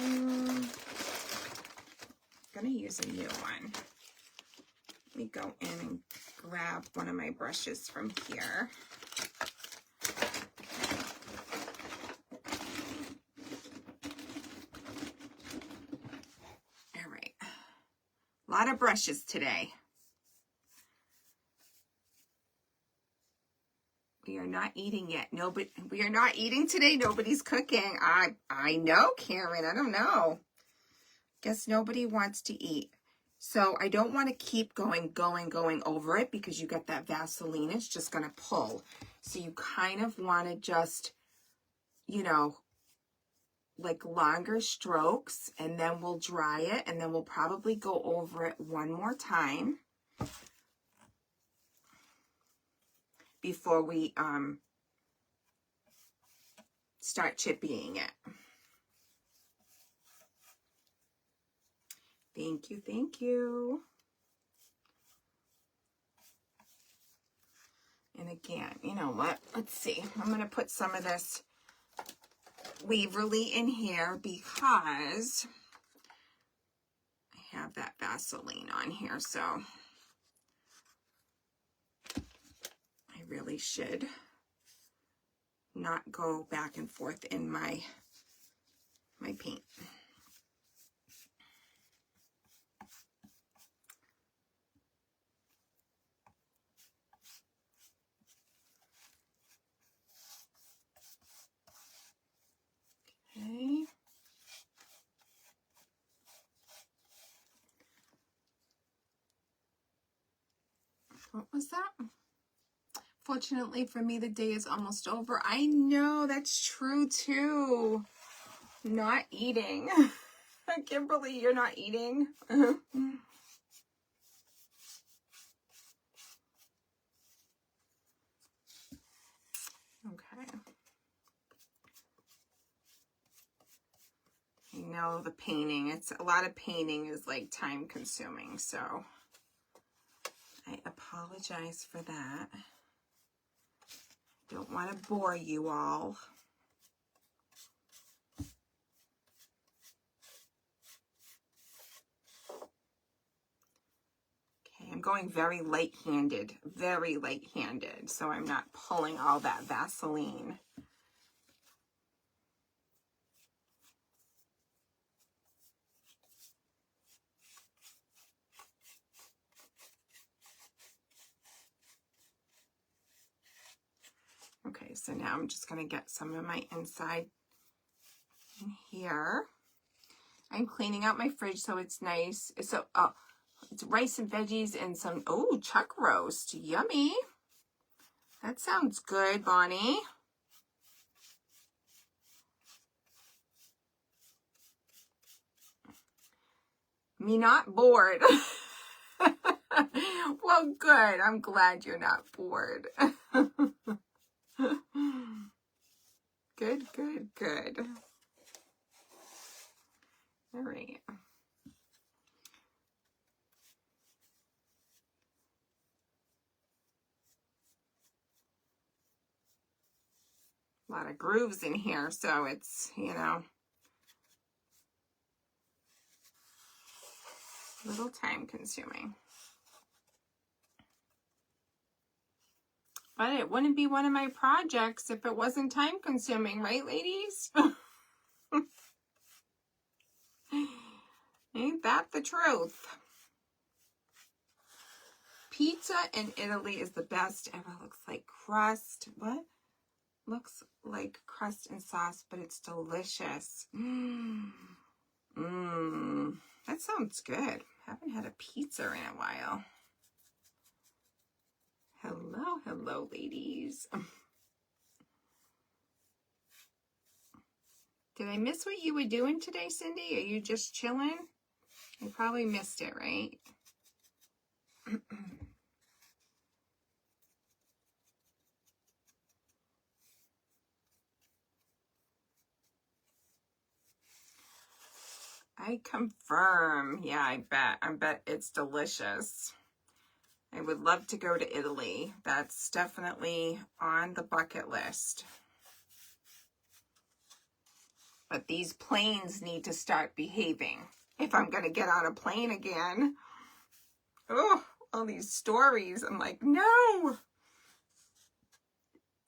I'm going to use a new one. Let me go in and grab one of my brushes from here. All right. A lot of brushes today. We are not eating yet. Nobody, we are not eating today. Nobody's cooking. I know, Karen. I don't know. Guess nobody wants to eat. So I don't want to keep going over it because you got that Vaseline. It's just going to pull. So you kind of want to just, you know, like longer strokes, and then we'll dry it, and then we'll probably go over it one more time before we start chippying it. Thank you, thank you. And again, you know what? Let's see. I'm going to put some of this Waverly in here because I have that Vaseline on here, so I really should not go back and forth in my paint. Okay. What was that? Fortunately for me, the day is almost over. I know, that's true too. Not eating. Kimberly, you're not eating. know the painting, it's a lot of painting is like time consuming, so I apologize for that. Don't want to bore you all. Okay, I'm going very light-handed, so I'm not pulling all that Vaseline. Okay, so now I'm just going to get some of my inside in here. I'm cleaning out my fridge so it's nice. So, it's rice and veggies and some, oh, chuck roast. Yummy. That sounds good, Bonnie. Me not bored. Well, good. I'm glad you're not bored. Good, good, good. All right. A lot of grooves in here, so it's, you know, a little time consuming. But it wouldn't be one of my projects if it wasn't time consuming, right, ladies? Ain't that the truth? Pizza in Italy is the best ever. Looks like crust. What? Looks like crust and sauce, but it's delicious. That sounds good. Haven't had a pizza in a while. Hello, hello, ladies. Did I miss what you were doing today, Cindy? Are you just chilling? I probably missed it, right? I confirm. Yeah, I bet it's delicious. I would love to go to Italy. That's definitely on the bucket list. But these planes need to start behaving if I'm going to get on a plane again. Oh, all these stories. I'm like, no.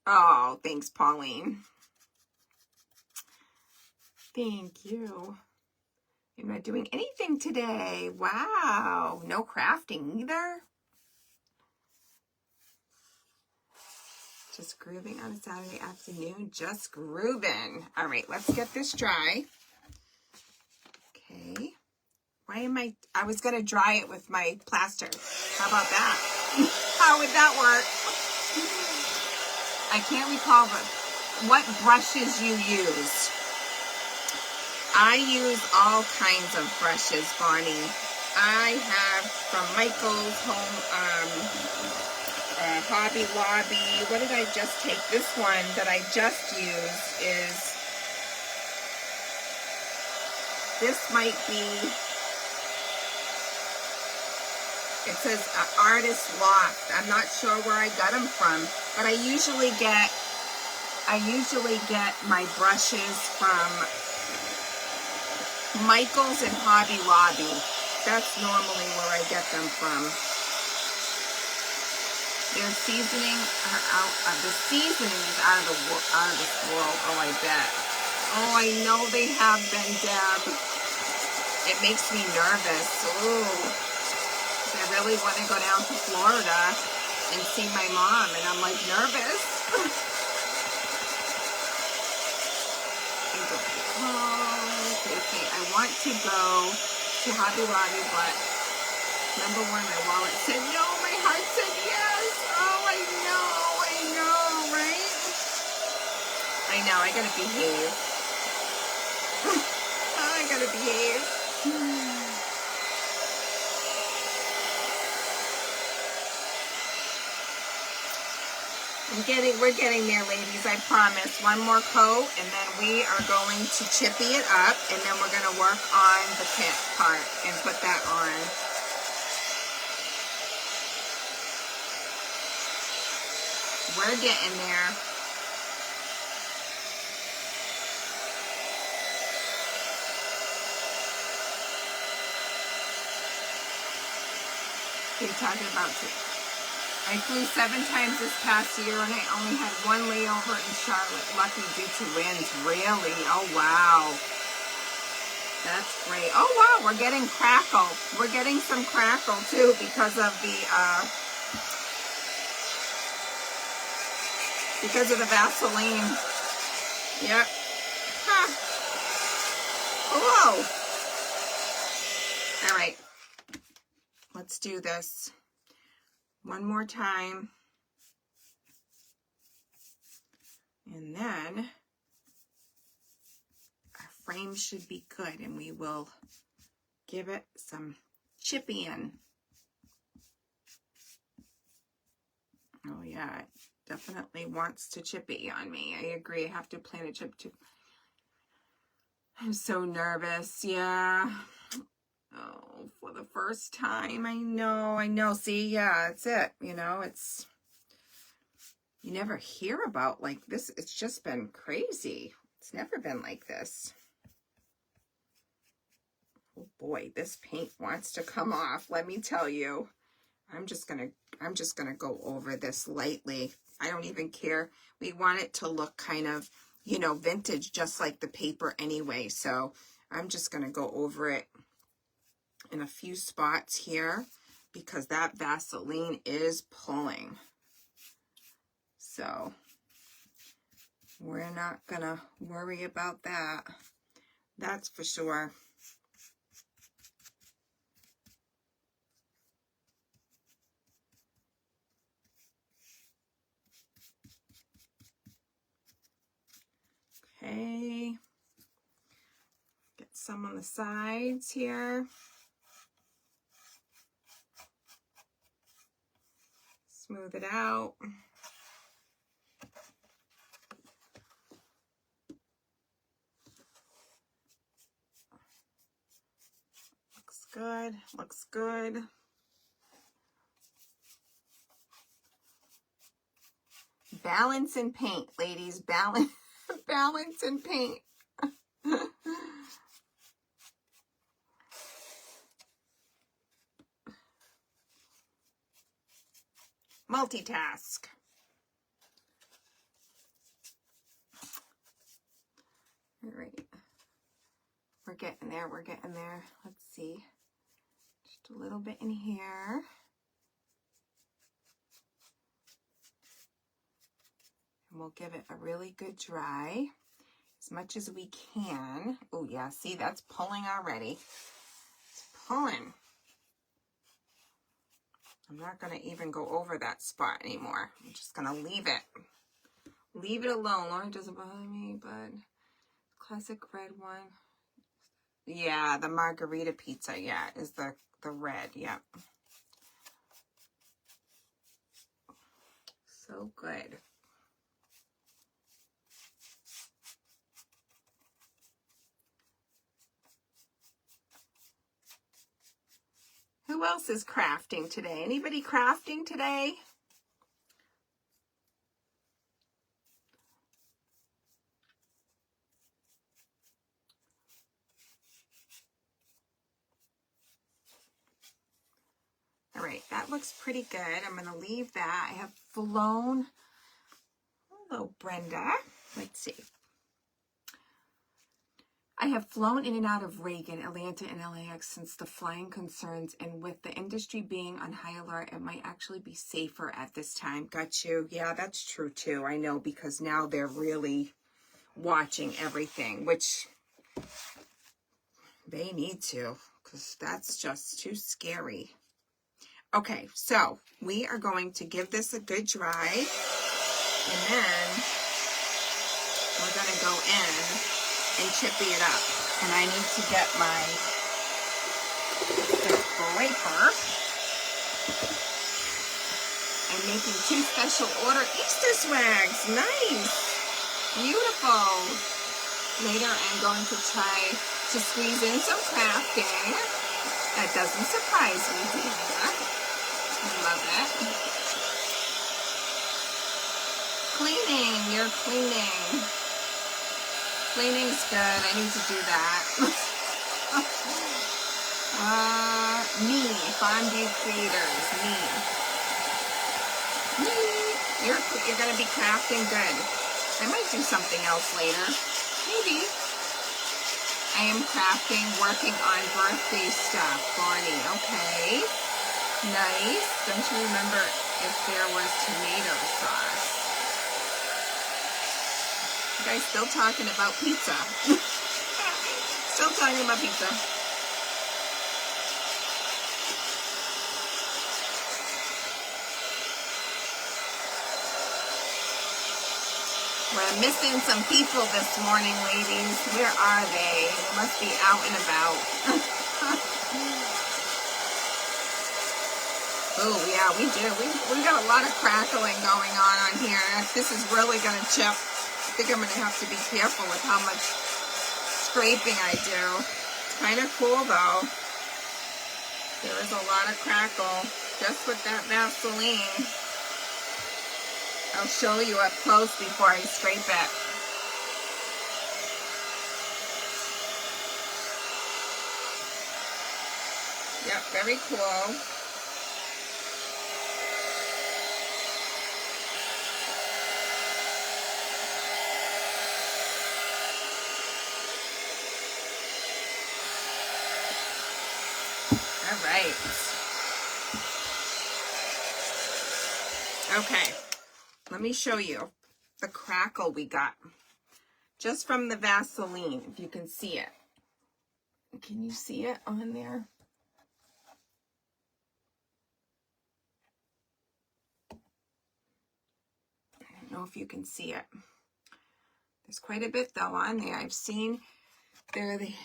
Oh, thanks, Pauline. Thank you. I'm not doing anything today. Wow. No crafting either. Just grooving on a Saturday afternoon. Just grooving. All right, let's get this dry. Okay. Why am I was going to dry it with my plaster. How about that? How would that work? I can't recall what brushes you use. I use all kinds of brushes, Bonnie. I have from Michael's Home, Hobby Lobby. What did I just take? This one that I just used is, this might be, it says Artist Loft. I'm not sure where I got them from, but I usually get my brushes from Michael's and Hobby Lobby. That's normally where I get them from. Their seasoning are out. The seasoning is out of this world. Oh, I bet. Oh, I know they have been, Deb. It makes me nervous. Ooh, I really want to go down to Florida and see my mom, and I'm like nervous. Okay, I want to go to Hobby Lobby, but number one, my wallet said no, my heart said yes. Oh, I know, right? I know, I gotta behave. Oh, I gotta behave. We're getting there, ladies, I promise. One more coat, and then we are going to chippy it up, and then we're going to work on the kit part and put that on. We're getting there. What are you talking about? I flew 7 times this past year, and I only had 1 layover in Charlotte. Lucky due to winds. Really? Oh, wow. That's great. Oh, wow, we're getting crackle. We're getting some crackle, too, because of the Vaseline. Yep. Huh. Whoa. All right. Let's do this one more time. And then our frame should be good, and we will give it some chipping. Oh yeah, it definitely wants to chippy on me. I agree. I have to plant a chip too. I'm so nervous. Yeah. Oh, for the first time. I know. See, yeah, that's it. You know, it's, you never hear about like this. It's just been crazy. It's never been like this. Oh boy, this paint wants to come off. Let me tell you. I'm just gonna go over this lightly. I don't even care. We want it to look kind of, you know, vintage, just like the paper anyway. So I'm just gonna go over it in a few spots here because that Vaseline is pulling. So we're not gonna worry about that. That's for sure. Okay. Get some on the sides here. Smooth it out. Looks good. Looks good. Balance and paint, ladies. Balance, balance and paint. Multitask. All right. We're getting there. We're getting there. Let's see. Just a little bit in here. And we'll give it a really good dry as much as we can. Oh, yeah. See, that's pulling already. It's pulling. I'm not going to even go over that spot anymore. I'm just going to leave it. Leave it alone. Lauren doesn't bother me, but classic red one. Yeah, the margarita pizza, yeah, is the red, yeah. So good. Who else is crafting today? Anybody crafting today? All right, that looks pretty good. I'm going to leave that. I have flown. Hello, Brenda. Let's see. I have flown in and out of Reagan, Atlanta, and LAX since the flying concerns, and with the industry being on high alert, it might actually be safer at this time. Got you. Yeah, that's true too. I know, because now they're really watching everything, which they need to, because that's just too scary. Okay, so we are going to give this a good dry, and then we're going to go in and chippy it up. And I need to get my scraper I'm making 2 special order Easter swags. Nice. Beautiful. Later, I'm going to try to squeeze in some crafting. That doesn't surprise me, dear. I love it. Cleaning. You're cleaning. Cleaning's good. I need to do that. Me. Fondue creators. Me. You're going to be crafting good. I might do something else later. Maybe. I am crafting, working on birthday stuff, Barney. Okay. Nice. Don't you remember if there was tomato sauce? You guys still talking about pizza. Still talking about pizza. We're missing some people this morning, ladies. Where are they? They must be out and about. Oh, yeah, we do. We got a lot of crackling going on here. This is really going to chip. I think I'm going to have to be careful with how much scraping I do. It's kind of cool, though. There is a lot of crackle just with that Vaseline. I'll show you up close before I scrape it. Yep, very cool. All right. Okay. Let me show you the crackle we got just from the Vaseline, if you can see it. Can you see it on there? I don't know if you can see it. There's quite a bit though on there. I've seen they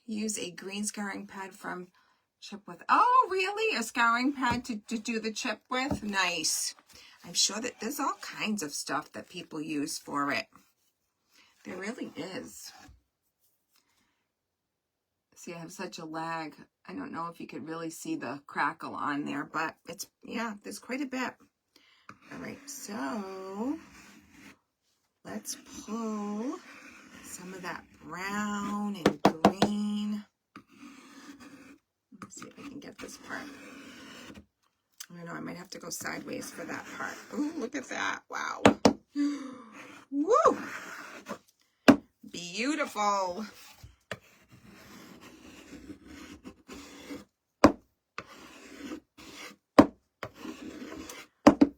use a green scouring pad from chip with. Oh, really? A scouring pad to do the chip with? Nice. I'm sure that there's all kinds of stuff that people use for it. There really is. See, I have such a lag. I don't know if you could really see the crackle on there, but it's, yeah, there's quite a bit. All right, so let's pull some of that brown and green. Let's see if I can get this part. I don't know, I might have to go sideways for that part. Oh, look at that. Wow. Woo! Beautiful.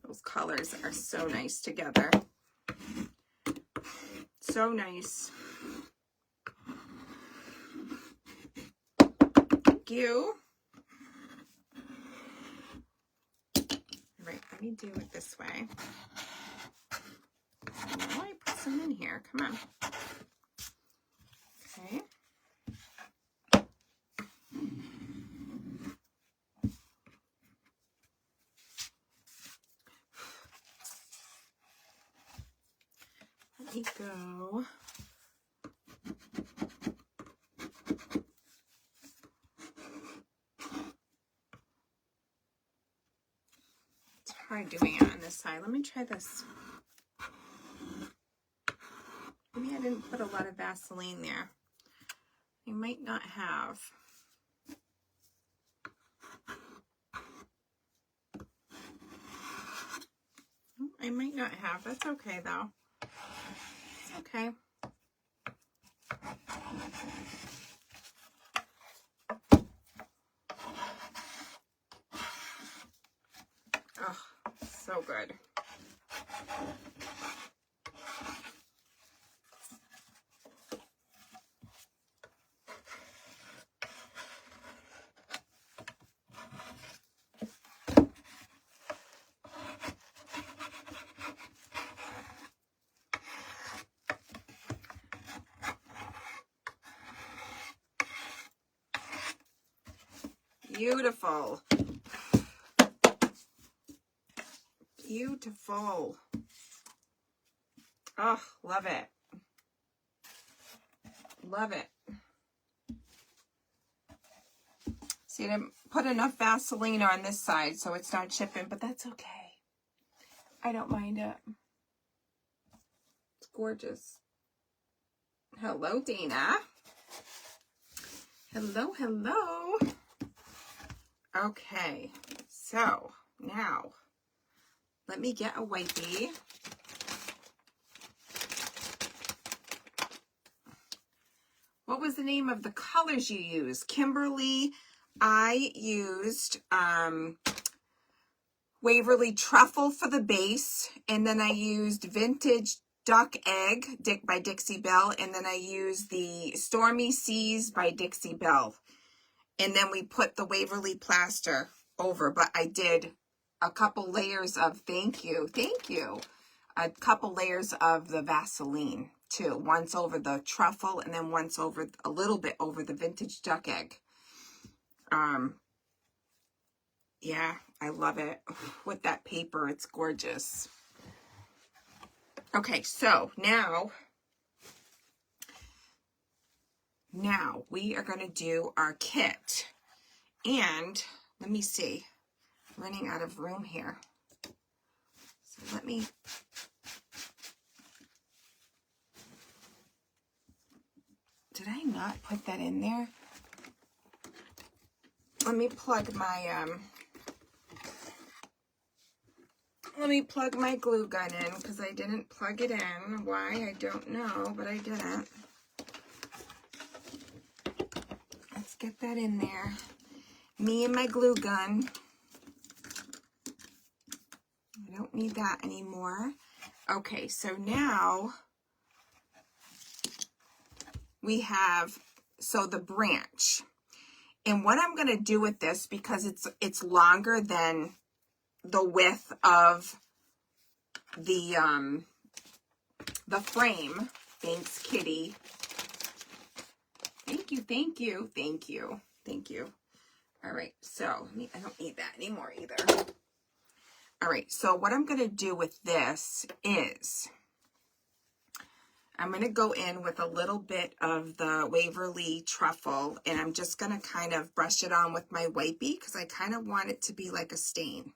Those colors are so nice together. So nice. Thank you. All right, let me do it this way. Now I put some in here. Come on. Okay. Let me go. It's hard doing it on this side. Let me try this. Maybe I didn't put a lot of Vaseline there. I might not have. I might not have. That's okay though. It's okay. Oh, so good. Beautiful. beautiful. Oh, love it. Love it. See, I didn't put enough Vaseline on this side, so it's not chipping, but that's okay. I don't mind it. It's gorgeous. Hello, Dana. Hello, hello. Okay, so now let me get a wipey. What was the name of the colors you used? Kimberly, I used Waverly Truffle for the base, and then I used Vintage Duck Egg by Dixie Belle, and then I used the Stormy Seas by Dixie Belle. And then we put the Waverly plaster over, but I did a couple layers of, thank you, a couple layers of the Vaseline too. Once over the truffle and then once over, a little bit over the Vintage Duck Egg. Yeah, I love it with that paper. It's gorgeous. Okay, so now we are going to do our kit. And let me see, I'm running out of room here. So let me, did I not put that in there? Let me plug my, glue gun in because I didn't plug it in. Why? I don't know, but I didn't. Let's get that in there. Me and my glue gun. I don't need that anymore. Okay, so now we have, so the branch. And what I'm going to do with this, because it's longer than the width of the frame. Thanks, Kitty. Thank you, thank you, thank you, thank you. All right, so I don't need that anymore either. All right, so what I'm going to do with this is I'm going to go in with a little bit of the Waverly Truffle, and I'm just going to kind of brush it on with my wipey because I kind of want it to be like a stain.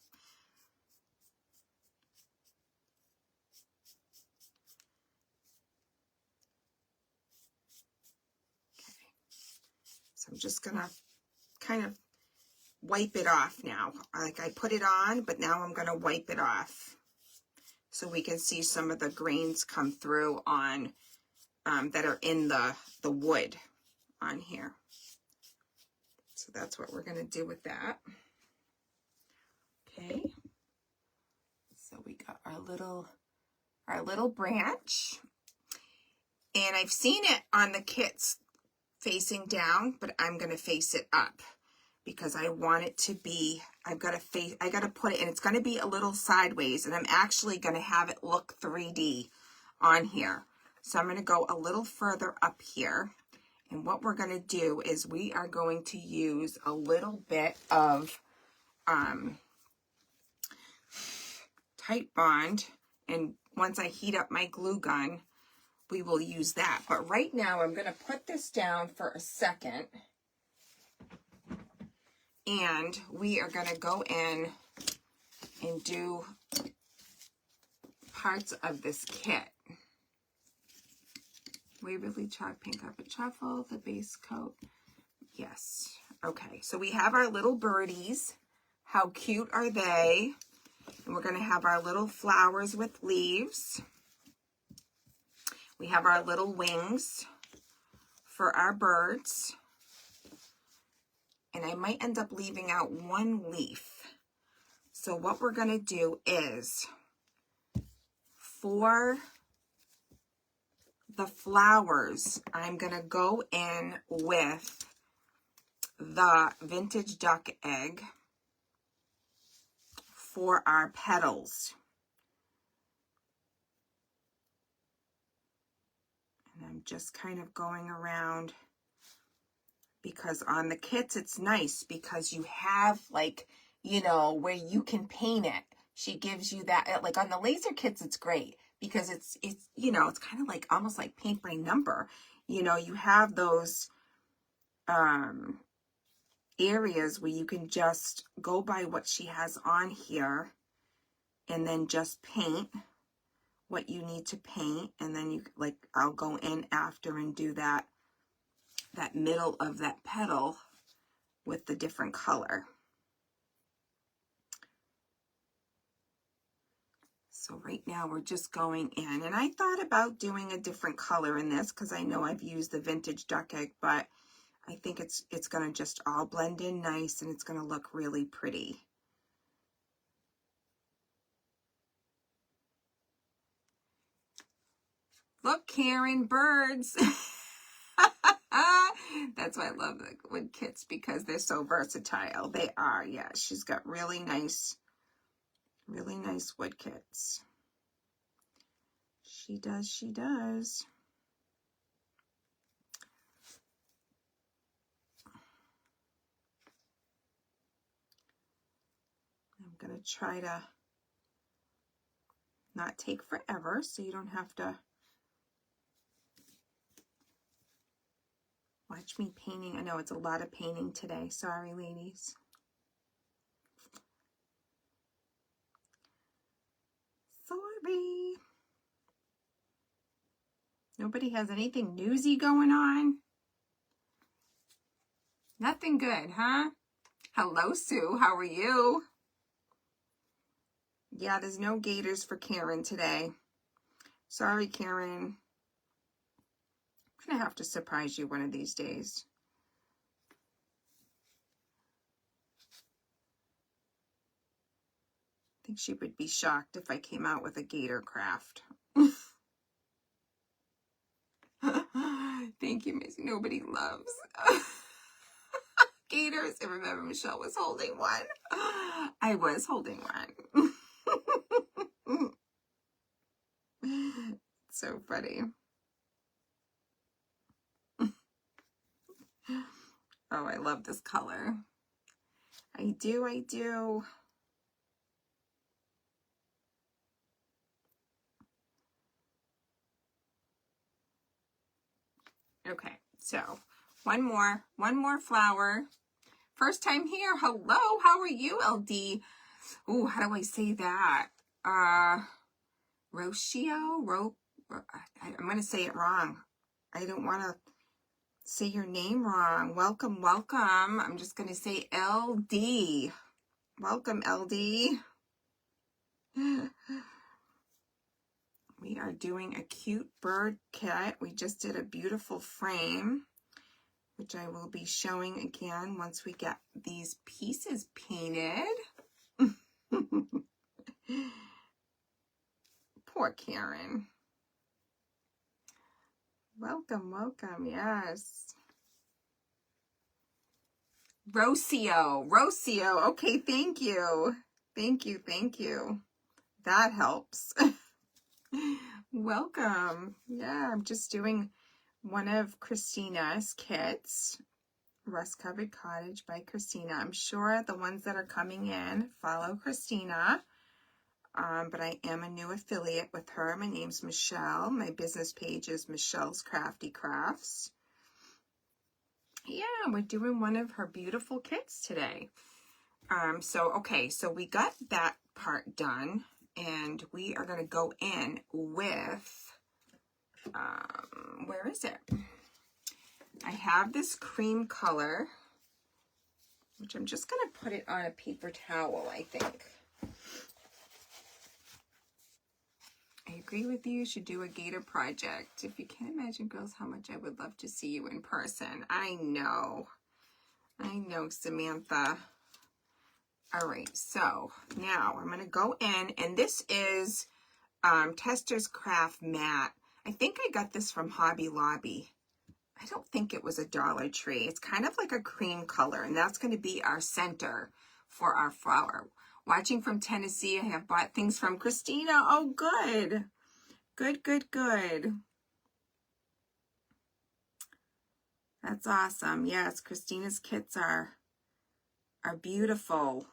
Okay. So I'm just going to kind of wipe it off now. Like I put it on, but now I'm going to wipe it off so we can see some of the grains come through on that are in the wood on here. So that's what we're going to do with that. Okay. So we got our little branch. And I've seen it on the kits facing down, but I'm going to face it up because I want it to be, I got to put it, and it's going to be a little sideways, and I'm actually going to have it look 3D on here. So I'm going to go a little further up here. And what we're going to do is we are going to use a little bit of Tight Bond. And once I heat up my glue gun, we will use that. But right now I'm going to put this down for a second. And we are going to go in and do parts of this kit. Waverly Chalk Pink Carpet Truffle, the base coat. Yes. Okay, so we have our little birdies. How cute are they? And we're going to have our little flowers with leaves. We have our little wings for our birds. And I might end up leaving out one leaf. So what we're going to do is, for the flowers, I'm going to go in with the Vintage Duck Egg for our petals. And I'm just kind of going around, because on the kits it's nice because you have, like, you know, where you can paint it. she gives you that, like on the laser kits, it's great because it's, you know, it's kind of like almost like paint by number. You know, you have those areas where you can just go by what she has on here and then just paint what you need to paint. And then you, like, I'll go in after and do that middle of that petal with the different color. So right now we're just going in, and I thought about doing a different color in this because I know I've used the vintage duck egg, but I think it's going to just all blend in nice, and it's going to look really pretty. Look, Karen, birds. That's why I love the wood kits, because they're so versatile. They are, yeah. She's got really nice wood kits. She does, she does. I'm going to try to not take forever so you don't have to watch me painting. I know it's a lot of painting today. Sorry, ladies. Sorry. Nobody has anything newsy going on? Nothing good, huh? Hello, Sue. How are you? Yeah, there's no gators for Karen today. Sorry, Karen. I'm going to have to surprise you one of these days. I think she would be shocked if I came out with a gator craft. Thank you, Miss. Nobody loves gators. I remember Michelle was holding one. I was holding one. So funny. Oh, I love this color. I do, I do. Okay, so one more flower. First time here. Hello, how are you, LD? Ooh, how do I say that? Rocio? I'm going to say it wrong. I don't want to say your name wrong. Welcome, welcome. I'm just going to say LD. Welcome, LD. We are doing a cute bird kit. We just did a beautiful frame, which I will be showing again once we get these pieces painted. Poor Karen. Welcome, welcome, yes. Rocio. Okay, thank you. Thank you. That helps. Welcome. Yeah, I'm just doing one of Christina's kits. Rust Covered Cottage by Christina. I'm sure the ones that are coming in follow Christina. But I am a new affiliate with her. My name's Michelle. My business page is Michelle's Crafty Crafts. Yeah, we're doing one of her beautiful kits today. So we got that part done, and we are going to go in with, where is it? I have this cream color, which I'm just going to put it on a paper towel, I think. I agree with you. You should do a gator project. If you can't imagine, girls, how much I would love to see you in person. I know, Samantha. All right, so now I'm going to go in, and this is Tester's Craft Matte. I think I got this from Hobby Lobby. I don't think it was a Dollar Tree. It's kind of like a cream color, and that's going to be our center for our flower. Watching from Tennessee, I have bought things from Christina. Oh, good. Good. That's awesome. Yes, Christina's kits are beautiful.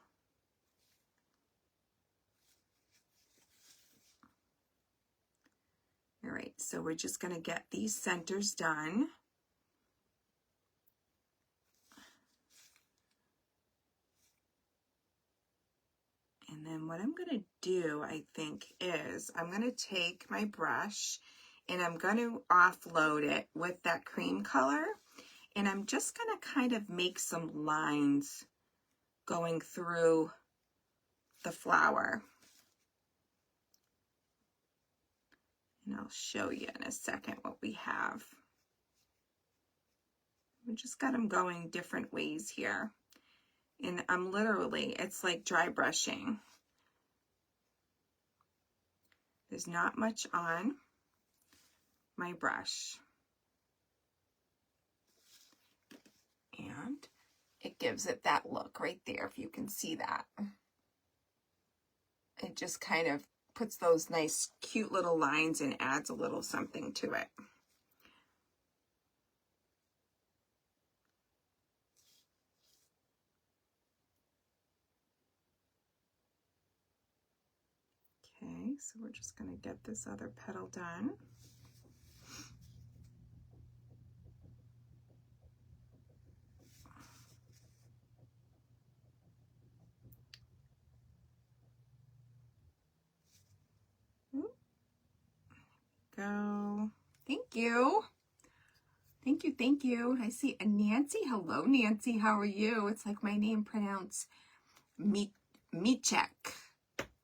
right, so we're just going to get these centers done. And then what I'm going to do, I think, is I'm going to take my brush and I'm going to offload it with that cream color. And I'm just going to kind of make some lines going through the flower. And I'll show you in a second what we have. We just got them going different ways here. And I'm literally, it's like dry brushing. There's not much on my brush. And it gives it that look right there, if you can see that. It just kind of puts those nice, cute little lines and adds a little something to it. Okay, so we're just going to get this other petal done. Go. Thank you. Thank you, thank you. I see a Nancy. Hello, Nancy. How are you? It's like my name pronounced Michek.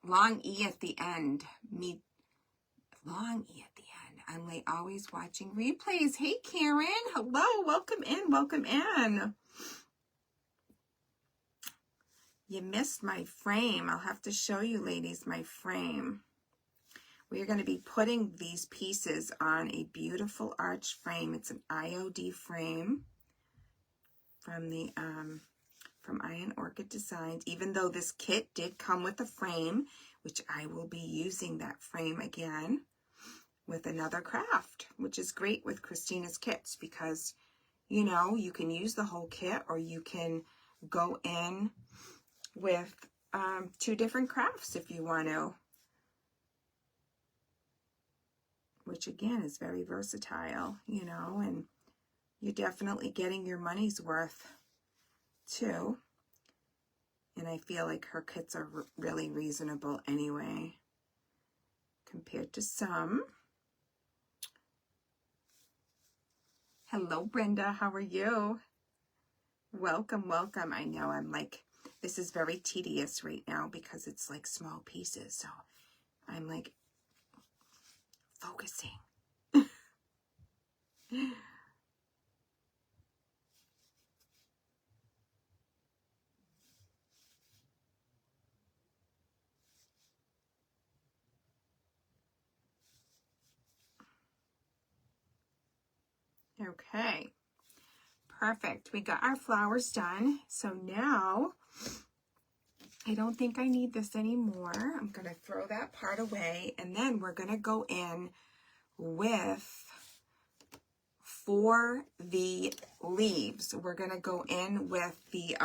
Long E at the end. Long E at the end. I'm like always watching replays. Hey, Karen. Hello. Welcome in. Welcome in. You missed my frame. I'll have to show you, ladies, my frame. We are going to be putting these pieces on a beautiful arch frame. It's an IOD frame from the from Iron Orchid Designs. Even though this kit did come with a frame, which I will be using that frame again with another craft, which is great with Christina's kits because, you know, you can use the whole kit or you can go in with 2 different crafts if you want to. Which again is very versatile, you know, and you're definitely getting your money's worth too. And I feel like her kits are really reasonable anyway, compared to some. Hello, Brenda, how are you? Welcome, welcome. I know I'm like, this is very tedious right now because it's like small pieces, so I'm like, focusing. Okay, perfect. We got our flowers done. So now I don't think I need this anymore. I'm going to throw that part away, and then we're going to go in with, for the leaves, we're going to go in with the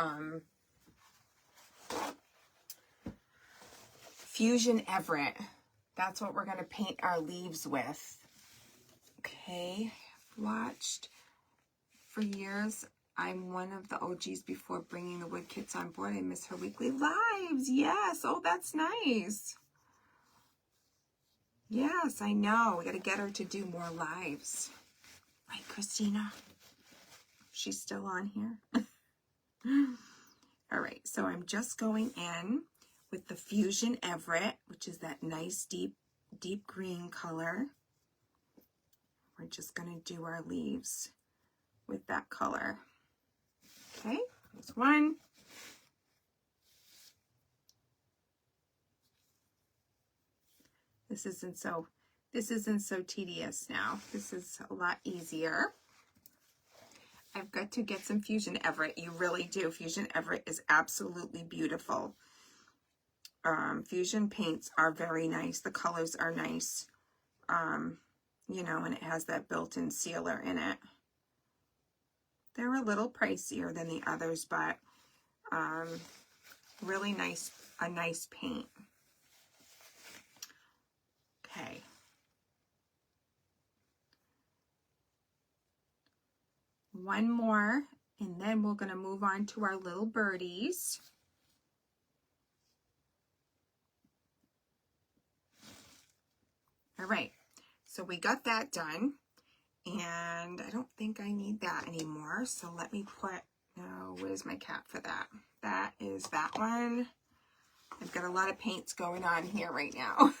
Fusion Everett. That's what we're going to paint our leaves with. Okay, I've watched for years. I'm one of the OGs before bringing the wood kits on board. I miss her weekly lives. Yes. Oh, that's nice. Yes, I know. We got to get her to do more lives. Right, Christina? She's still on here. All right. So I'm just going in with the Fusion Everett, which is that nice deep green color. We're just going to do our leaves with that color. Okay, there's one. This isn't so tedious now. This is a lot easier. I've got to get some Fusion Everett. You really do. Fusion Everett is absolutely beautiful. Fusion paints are very nice. The colors are nice. You know, and it has that built-in sealer in it. They're a little pricier than the others, but really nice, a nice paint. Okay. one more, and then we're going to move on to our little birdies. All right, so we got that done, and I don't think I need that anymore, so let me put, no, where's my cap for that? That is that one. I've got a lot of paints going on here right now.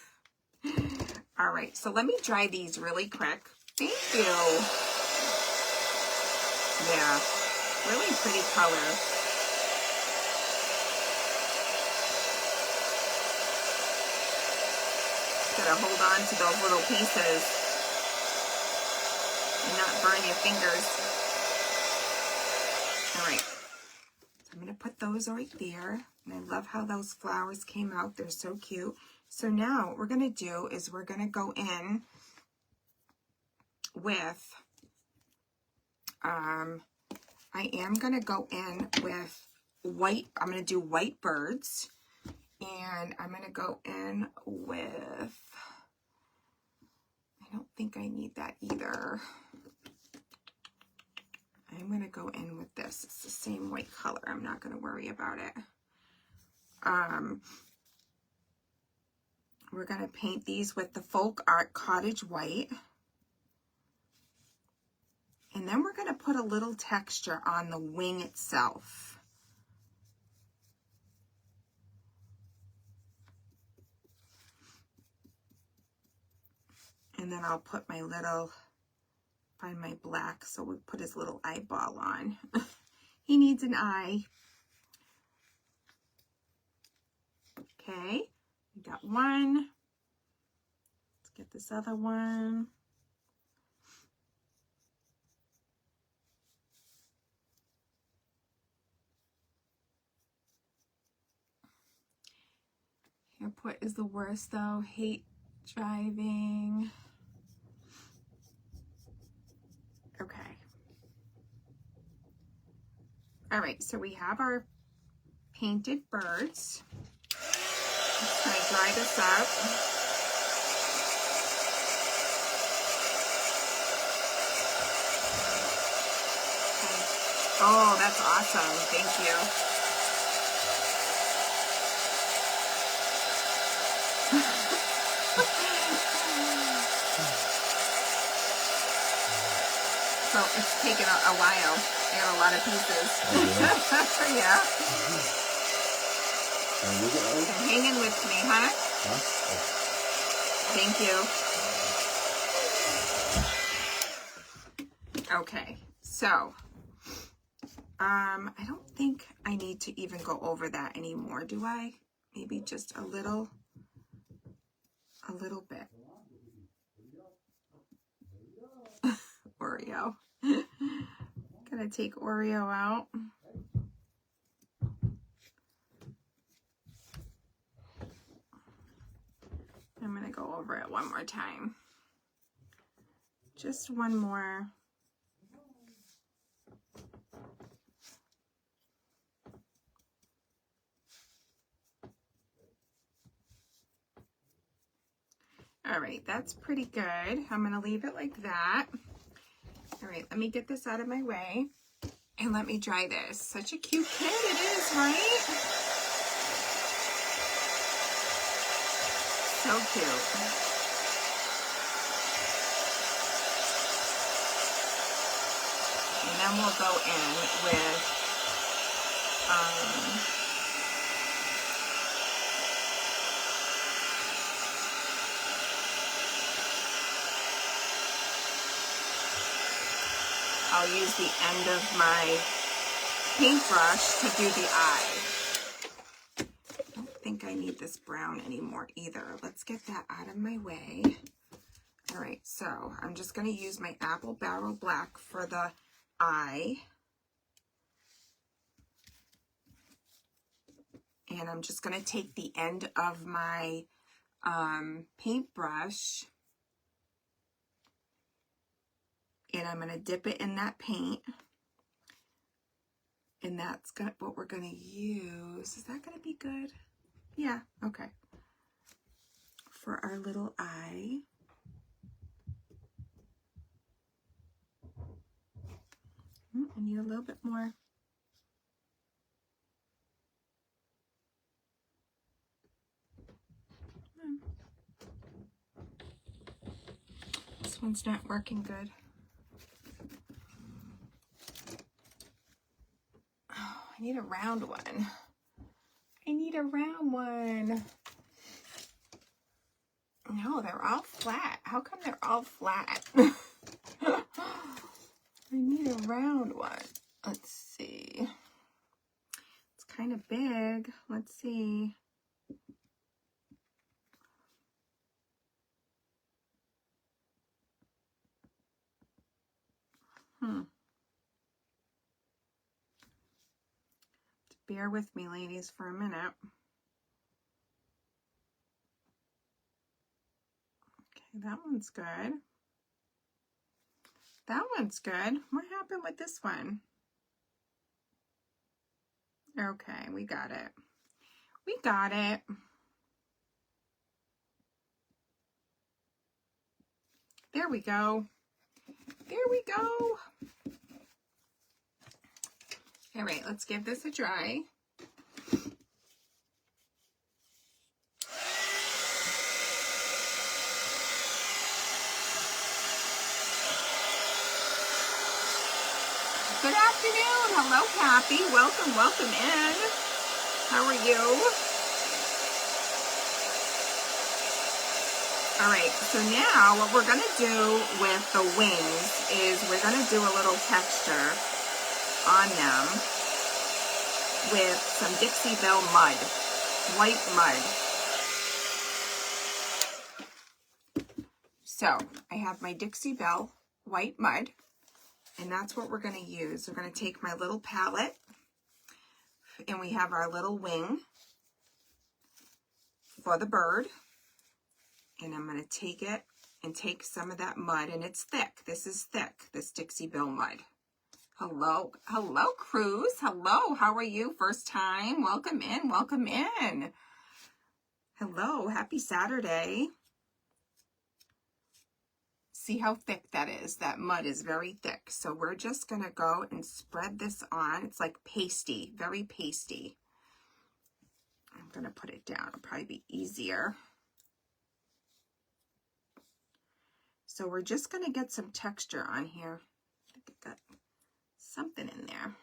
All right, so let me dry these really quick. Thank you. Yeah, really pretty color. Gotta hold on to those little pieces and not burn your fingers. All right, so I'm gonna put those right there. And I love how those flowers came out. They're so cute. So now what we're gonna do is we're gonna go in with, I am gonna go in with white, I'm gonna do white birds. And I'm gonna go in with, I don't think I need that either. I'm gonna go in with this. It's the same white color. I'm not gonna worry about it. We're gonna paint these with the Folk Art Cottage White. And then we're gonna put a little texture on the wing itself. And then I'll put my little, find my black, so we'll put his little eyeball on. He needs an eye. Okay, we got one. Let's get this other one. Airport is the worst though. Hate driving. Okay. All right, so we have our painted birds. Let's try to dry this up. Okay. Oh, that's awesome. Thank you. So it's taken a while. I got a lot of pieces. Oh, yeah. So hang in with me, huh? Thank you. Okay, so I don't think I need to even go over that anymore, do I? Maybe just a little bit. Oreo. Gonna take Oreo out. I'm gonna go over it one more time. Just one more. All right, that's pretty good. I'm gonna leave it like that. All right, let me get this out of my way and let me dry this. Such a cute kid it is, right? So cute. And then we'll go in with I'll use the end of my paintbrush to do the eye. I don't think I need this brown anymore either. Let's get that out of my way. All right, so I'm just going to use my Apple Barrel Black for the eye. And I'm just going to take the end of my paintbrush and I'm going to dip it in that paint. And that's what we're going to use. Is that going to be good? Yeah, okay. For our little eye. I need a little bit more. This one's not working good. Oh, I need a round one. I need a round one. No, they're all flat. How come they're all flat? I need a round one. Let's see. It's kind of big. Let's see. Bear with me, ladies, for a minute. Okay, that one's good. That one's good. What happened with this one? Okay, we got it. We got it. There we go. There we go. All right, let's give this a try. Good afternoon. Hello, Kathy. Welcome, welcome in. How are you? All right, so now what we're going to do with the wings is we're going to do a little texture on them with some Dixie Belle mud, white mud. So I have my Dixie Belle white mud, and that's what we're going to use. We're going to take my little palette, and we have our little wing for the bird, and I'm going to take it and take some of that mud, and it's thick. This is thick, this Dixie Belle mud. Hello, hello, Cruz. Hello, how are you? First time. Welcome in, welcome in. Hello, happy Saturday. See how thick that is? That mud is very thick. So we're just going to go and spread this on. It's like pasty, very pasty. I'm going to put it down. It'll probably be easier. So we're just going to get some texture on here. I think I got something in there.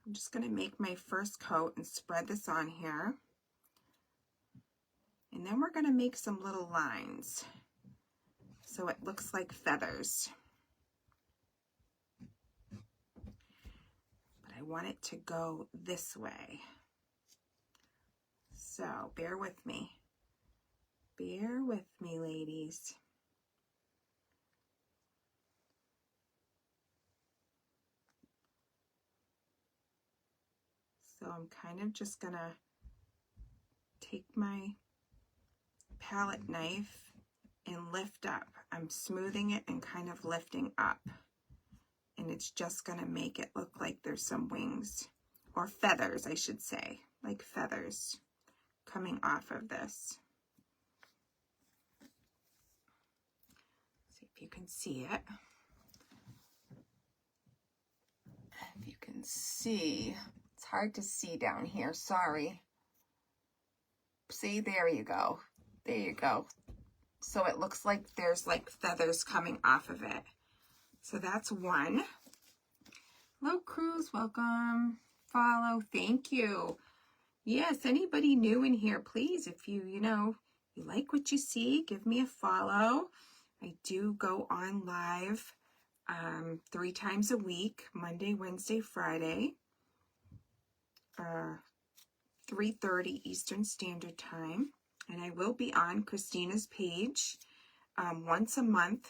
I'm just going to make my first coat and spread this on here. And then we're going to make some little lines so it looks like feathers. But I want it to go this way. So bear with me. Bear with me, ladies. So I'm kind of just going to take my palette knife and lift up. I'm smoothing it and kind of lifting up. And it's just going to make it look like there's some wings, or feathers, I should say, like feathers coming off of this. See if you can see it. If you can see, it's hard to see down here, sorry. See, there you go. There you go. So it looks like there's like feathers coming off of it. So that's one. Hello, Cruz. Welcome. Follow. Thank you. Yes, anybody new in here, please, if you like what you see, give me a follow. I do go on live 3 times a week, Monday, Wednesday, Friday, 3:30 Eastern Standard Time. And I will be on Christina's page once a month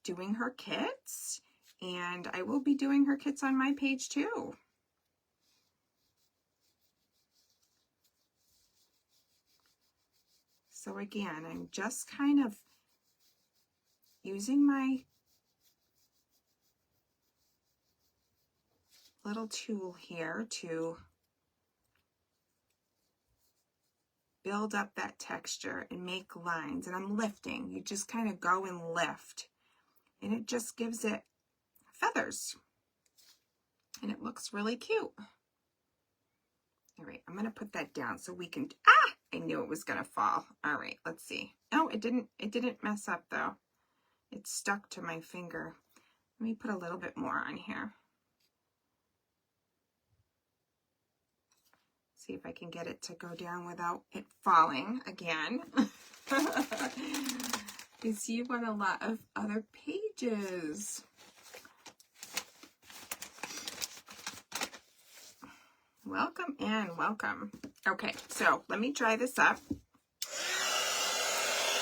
doing her kits. And I will be doing her kits on my page too. So again, I'm just kind of using my little tool here to build up that texture and make lines. And I'm lifting. You just kind of go and lift. And it just gives it feathers. And it looks really cute. All right, I'm going to put that down so we can, I knew it was going to fall. All right, let's see. Oh, it didn't mess up though. It stuck to my finger. Let me put a little bit more on here. See if I can get it to go down without it falling again. You see, you want a lot of other pages. Welcome in, welcome. Okay, so let me dry this up.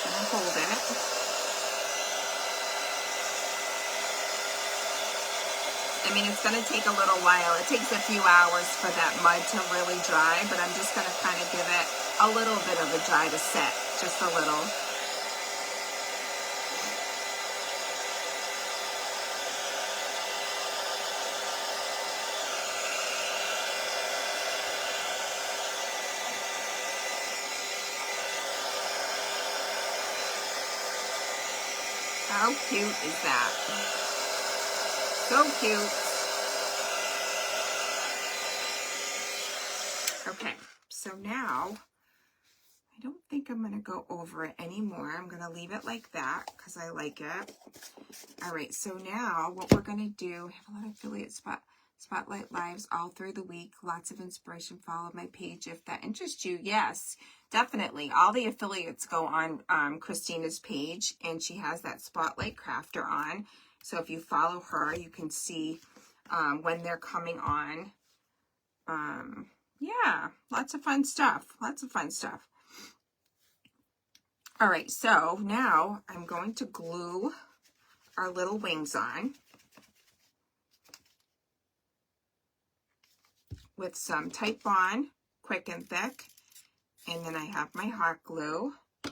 I'm holding it. I mean, it's going to take a little while. It takes a few hours for that mud to really dry, but I'm just going to kind of give it a little bit of a dry to set, just a little. How cute is that? So cute. Okay, so now I don't think I'm going to go over it anymore. I'm going to leave it like that because I like it. All right, so now what we're going to do, we have a lot of affiliate spotlight lives all through the week. Lots of inspiration. Follow my page if that interests you. Yes, definitely. All the affiliates go on Christina's page, and she has that Spotlight Crafter on. So if you follow her, you can see when they're coming on. Yeah, lots of fun stuff. Lots of fun stuff. All right, so now I'm going to glue our little wings on with some Type Bond, quick and thick, and then I have my hot glue. I'm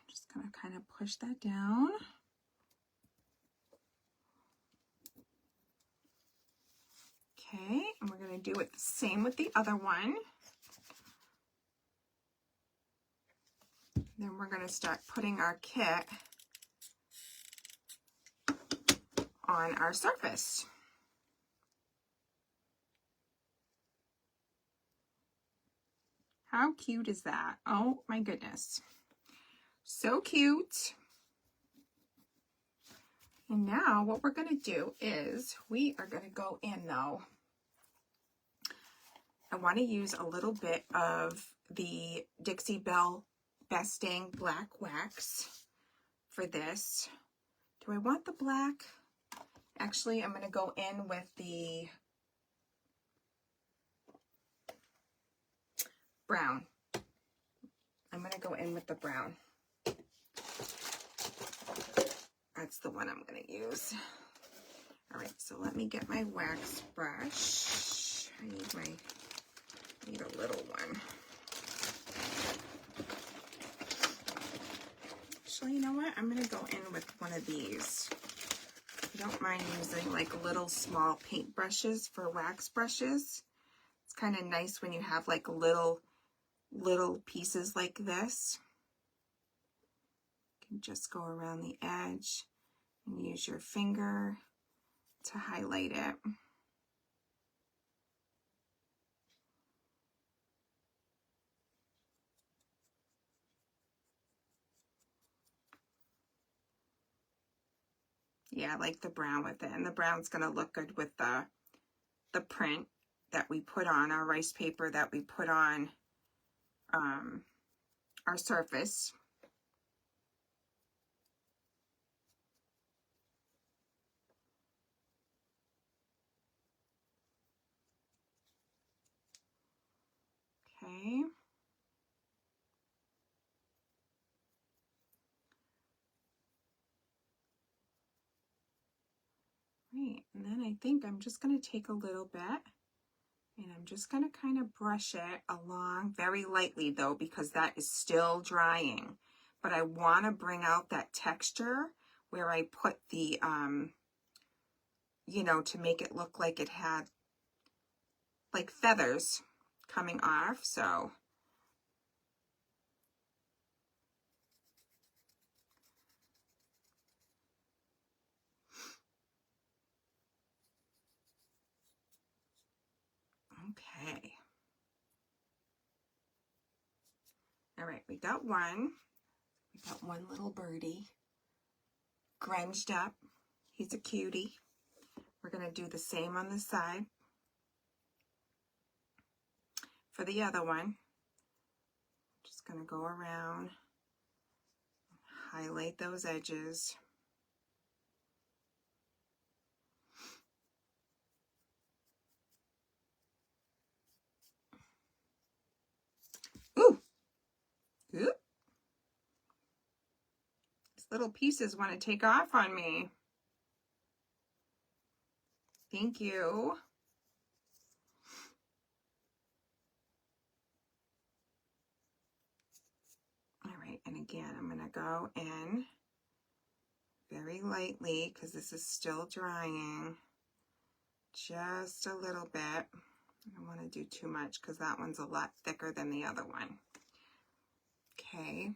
just going to kind of push that down. Okay, and we're going to do it the same with the other one. Then we're going to start putting our kit on our surface. How cute is that? Oh my goodness. So cute. And now what we're going to do is we are going to go in though. I want to use a little bit of the Dixie Belle Best Dang Black Wax for this. Do I want the black? Actually, I'm going to go in with the brown. I'm going to go in with the brown. That's the one I'm going to use. All right, so let me get my wax brush. I need a little one. Actually, you know what? I'm going to go in with one of these. I don't mind using like little small paint brushes for wax brushes. It's kind of nice when you have like little pieces like this. You can just go around the edge and use your finger to highlight it. Yeah, I like the brown with it, and the brown's going to look good with the print that we put on our rice paper that we put on our surface. Okay. Right, and then I think I'm just going to take a little bit and I'm just going to kind of brush it along very lightly though, because that is still drying. But I want to bring out that texture where I put the you know, to make it look like it had like feathers coming off. So okay. All right, we got one. We got one little birdie grunged up. He's a cutie. We're going to do the same on the side for the other one. Just going to go around, highlight those edges. Ooh! Oop! These little pieces want to take off on me. Thank you. All right, and again, I'm going to go in very lightly because this is still drying. Just a little bit. I don't want to do too much because that one's a lot thicker than the other one. Okay,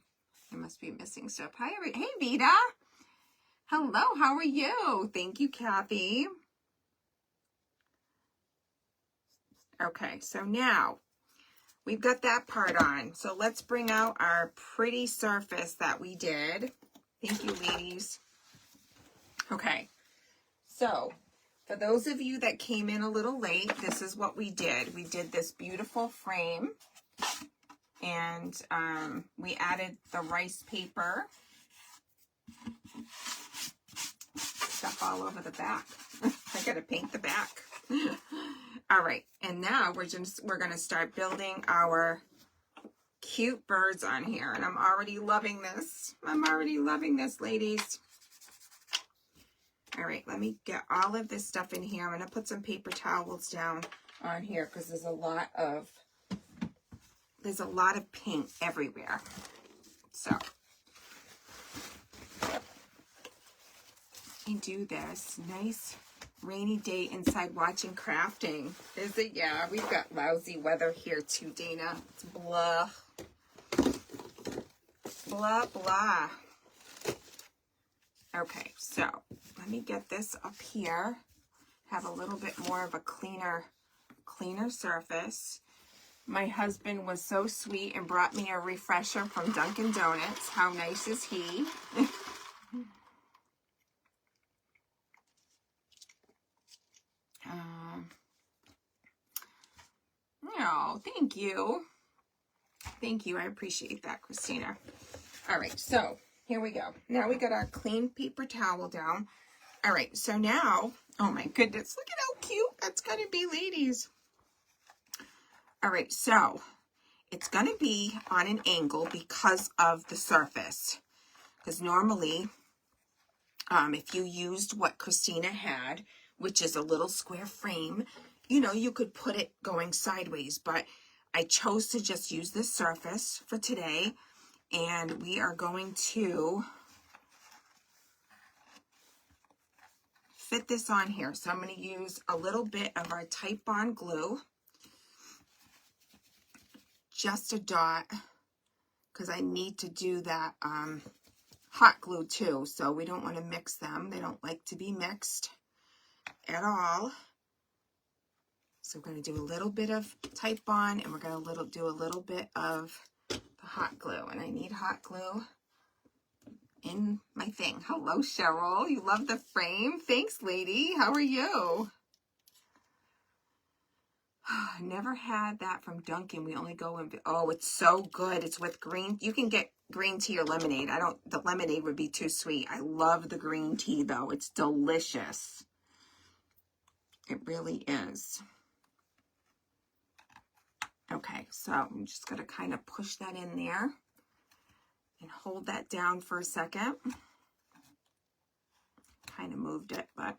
I must be missing stuff. Hi, hey, Vita. Hello, how are you? Thank you, Kathy. Okay, so now we've got that part on. So let's bring out our pretty surface that we did. Thank you, ladies. Okay, so for those of you that came in a little late, this is what we did. We did this beautiful frame, and we added the rice paper. Stuff all over the back. I gotta paint the back. All right, and now we're gonna start building our cute birds on here, and I'm already loving this. I'm already loving this, ladies. All right, let me get all of this stuff in here. I'm gonna put some paper towels down on here because there's a lot of paint everywhere. So I do this nice rainy day inside watching crafting. Is it? Yeah, we've got lousy weather here too, Dana. It's blah. Blah, blah. Okay, so let me get this up here. Have a little bit more of a cleaner surface. My husband was so sweet and brought me a refresher from Dunkin' Donuts. How nice is he? Oh, thank you. Thank you. I appreciate that, Christina. All right, so here we go. Now we got our clean paper towel down. All right, so now, oh my goodness, look at how cute that's going to be, ladies. All right, so it's going to be on an angle because of the surface. Because normally, if you used what Christina had, which is a little square frame, you know, you could put it going sideways, but I chose to just use this surface for today, and we are going to fit this on here. So I'm going to use a little bit of our Type Bond glue, just a dot, because I need to do that hot glue too, so we don't want to mix them. They don't like to be mixed at all. So we're going to do a little bit of Type Bond, and we're going to do a little bit of the hot glue. And I need hot glue in my thing. Hello, Cheryl. You love the frame? Thanks, lady. How are you? Never had that from Dunkin'. We only go in. Oh, it's so good. It's with green. You can get green tea or lemonade. The lemonade would be too sweet. I love the green tea, though. It's delicious. It really is. Okay, so I'm just going to kind of push that in there and hold that down for a second. Kind of moved it, but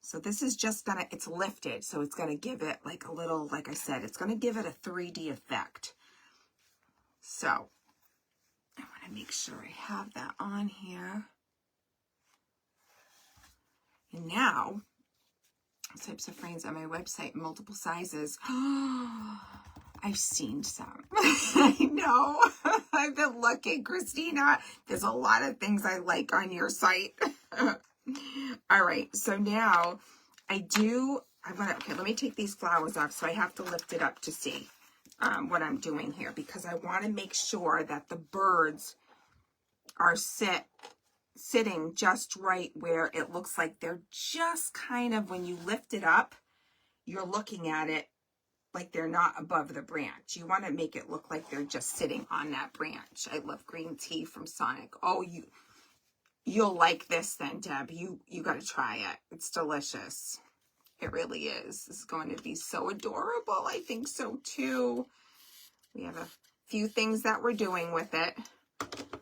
so this is just gonna, it's lifted, so it's gonna give it like a little, like I said, it's gonna give it a 3D effect. So I want to make sure I have that on here. And now, types of frames on my website, multiple sizes. I've seen some. I know. I've been looking, Christina. There's a lot of things I like on your site. All right, so now okay, let me take these flowers off. So I have to lift it up to see what I'm doing here, because I want to make sure that the birds are sitting just right where it looks like they're just kind of, when you lift it up, you're looking at it like they're not above the branch. You want to make it look like they're just sitting on that branch. I love green tea from Sonic. Oh, you'll like this then, Deb. You got to try it. It's delicious. It really is. This is going to be so adorable. I think so too. We have a few things that we're doing with it.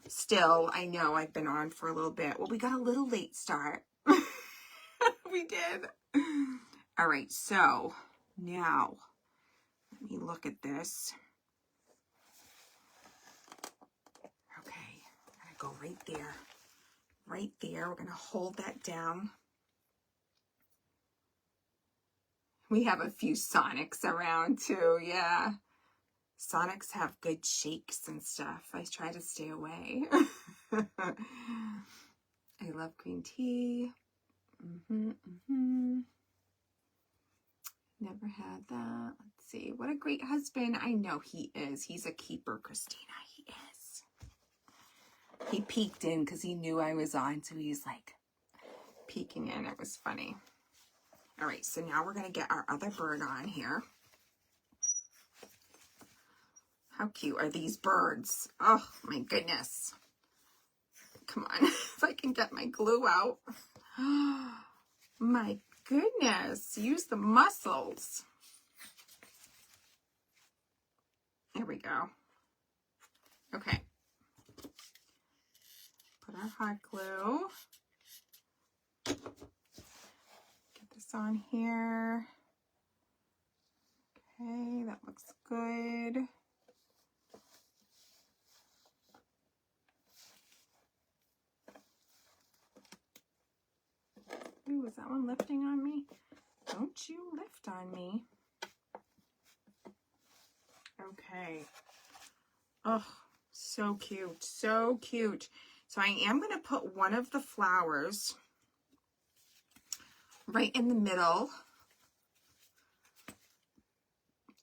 Still, I know I've been on for a little bit. Well, we got a little late start. We did. All right, so now let me look at this. Okay, I'm gonna go right there. Right there. We're gonna hold that down. We have a few Sonics around too, yeah. Sonics have good shakes and stuff. I try to stay away. I love green tea. Never had that. Let's see. What a great husband. I know he is. He's a keeper, Christina. He is. He peeked in because he knew I was on, so he's like peeking in. It was funny. All right, so now we're going to get our other bird on here. How cute are these birds? Oh, my goodness. Come on, if I can get my glue out. My goodness, use the muscles. There we go. Okay. Put our hot glue. Get this on here. Okay, that looks good. Ooh, is that one lifting on me? Don't you lift on me. Okay. Oh, so cute. So cute. So I am going to put one of the flowers right in the middle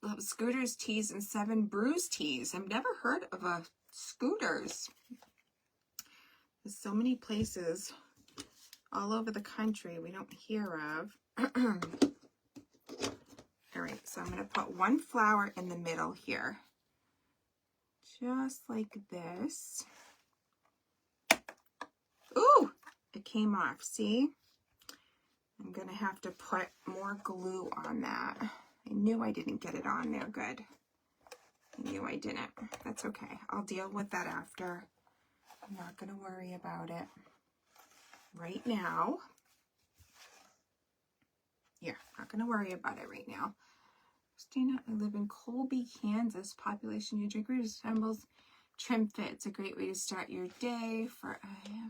of Scooters Teas and 7 Brews Teas. I've never heard of a Scooters. There's so many places all over the country we don't hear of. All right, so I'm going to put one flower in the middle here. Just like this. Ooh, it came off, see? I'm going to have to put more glue on that. I knew I didn't get it on there good. I knew I didn't. That's okay. I'll deal with that after. I'm not going to worry about it right now. Yeah, not going to worry about it right now. Christina, I live in Colby, Kansas. Population you drink resembles Trim Fit. It's a great way to start your day.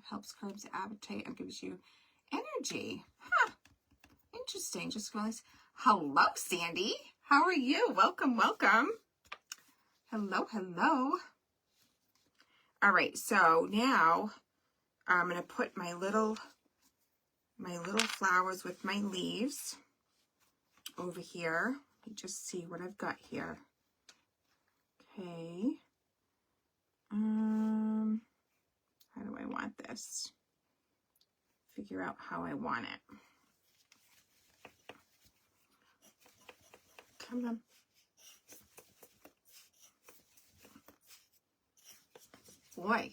Helps curb the appetite and gives you energy. Huh. Interesting. Just realized. Hello, Sandy. How are you? Welcome, welcome. Hello, hello. All right, so now I'm going to put my little flowers with my leaves over here. Let me just see what I've got here. Okay. How do I want this? Figure out how I want it. Come on. Boy,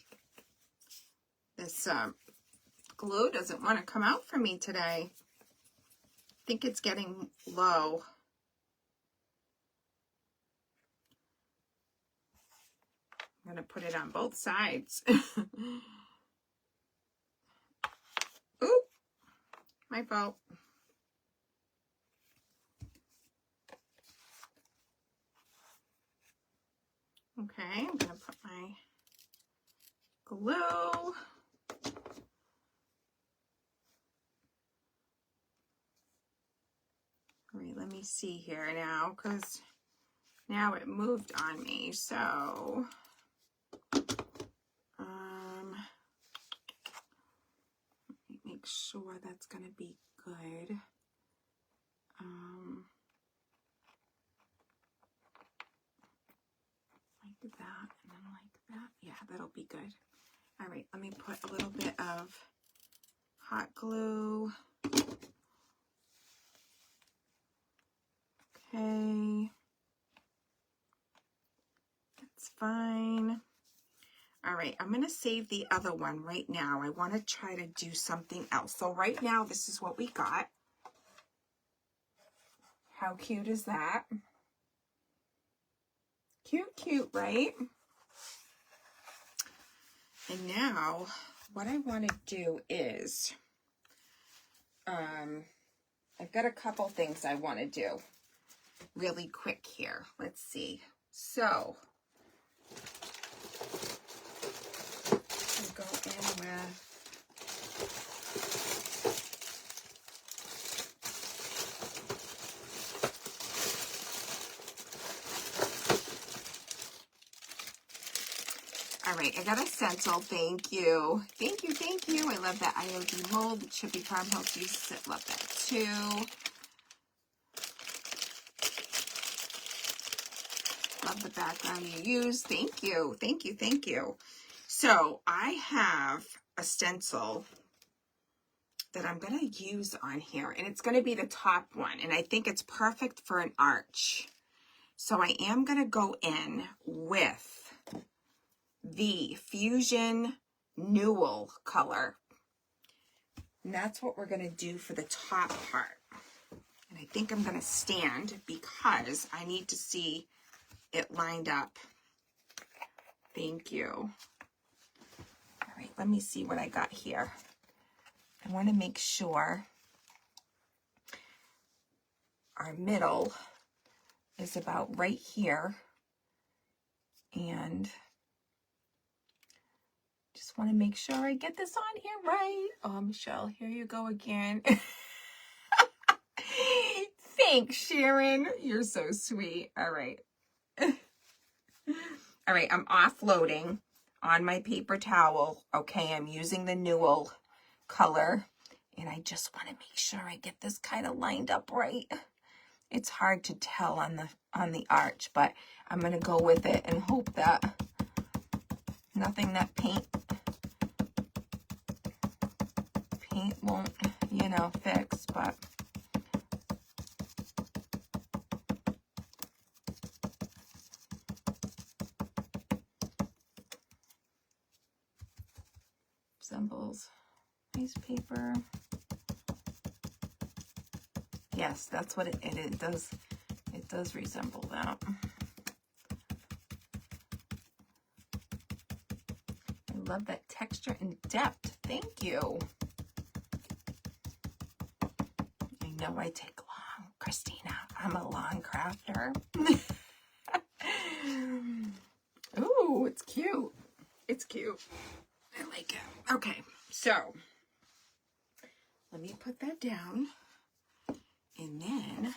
this glue doesn't want to come out for me today. I think it's getting low. I'm going to put it on both sides. Ooh, my fault. Okay, I'm going to put my glue. me see here now, because now it moved on me. So, let me make sure that's going to be good. Like that, and then like that. Yeah, that'll be good. All right, let me put a little bit of hot glue. Okay. That's fine. All right, I'm going to save the other one right now. I want to try to do something else. So right now, this is what we got. How cute is that? Cute, cute, right? And now, what I want to do is, I've got a couple things I want to do really quick here. Let's see. So, go in with all right, I got a stencil. Thank you. Thank you, thank you. I love that IOD mold. The Chippy Farmhouse uses it. Love that too. Love the background you use. Thank you. Thank you, thank you. So I have a stencil that I'm going to use on here, and it's going to be the top one, and I think it's perfect for an arch. So I am going to go in with the Fusion Newell color, and that's what we're going to do for the top part. And I think I'm going to stand because I need to see it lined up. Thank you. All right, let me see what I got here. I want to make sure our middle is about right here, and just want to make sure I get this on here right. Oh, Michelle, here you go again. Thanks, Sharon. You're so sweet. All right. All right, I'm offloading on my paper towel. Okay, I'm using the Newell color, and I just want to make sure I get this kind of lined up right. It's hard to tell on the arch, but I'm going to go with it and hope that nothing that paint won't, you know, fix, but resembles nice paper. Yes, that's what it does. It does resemble that. I love that texture and depth. Thank you. I know I take long, Christina. I'm a long crafter. Ooh, it's cute. It's cute. I like it. Okay, so let me put that down. And then,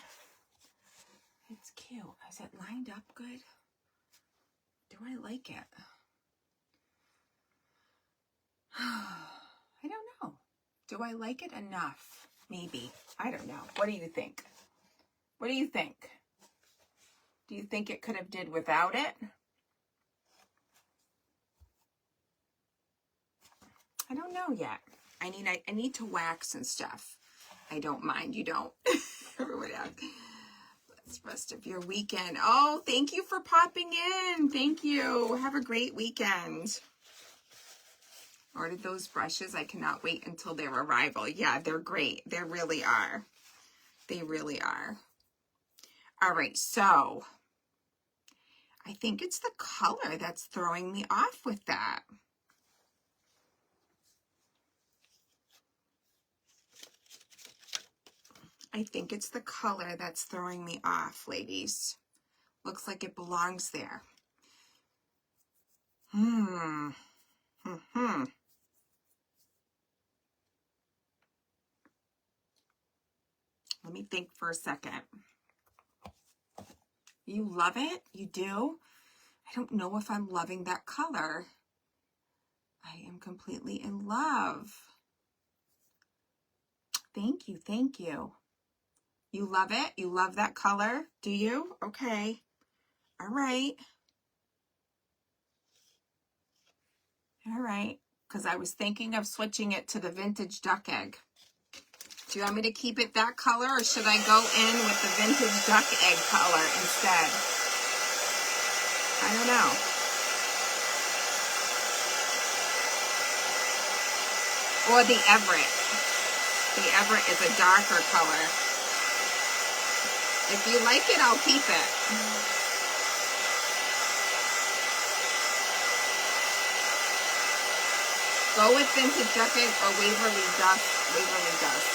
it's cute. Is it lined up good? Do I like it? I don't know. Do I like it enough? Maybe. I don't know. What do you think? What do you think? Do you think it could have did without it? I don't know yet. I need to wax and stuff. I don't mind. You don't. Or whatever. That's the rest of your weekend. Oh, thank you for popping in. Thank you. Have a great weekend. Ordered those brushes. I cannot wait until their arrival. Yeah, they're great. They really are. They really are. All right, so I think it's the color that's throwing me off with that. I think it's the color that's throwing me off, ladies. Looks like it belongs there. Let me think for a second. You love it? You do? I don't know if I'm loving that color. I am completely in love. Thank you, thank you. You love it? You love that color? Do you? Okay. All right. All right. Because I was thinking of switching it to the vintage duck egg. Do you want me to keep it that color, or should I go in with the vintage duck egg color instead? I don't know. Or the Everett. The Everett is a darker color. If you like it, I'll keep it. Go with vintage duck egg or Waverly Dust. Waverly Dust.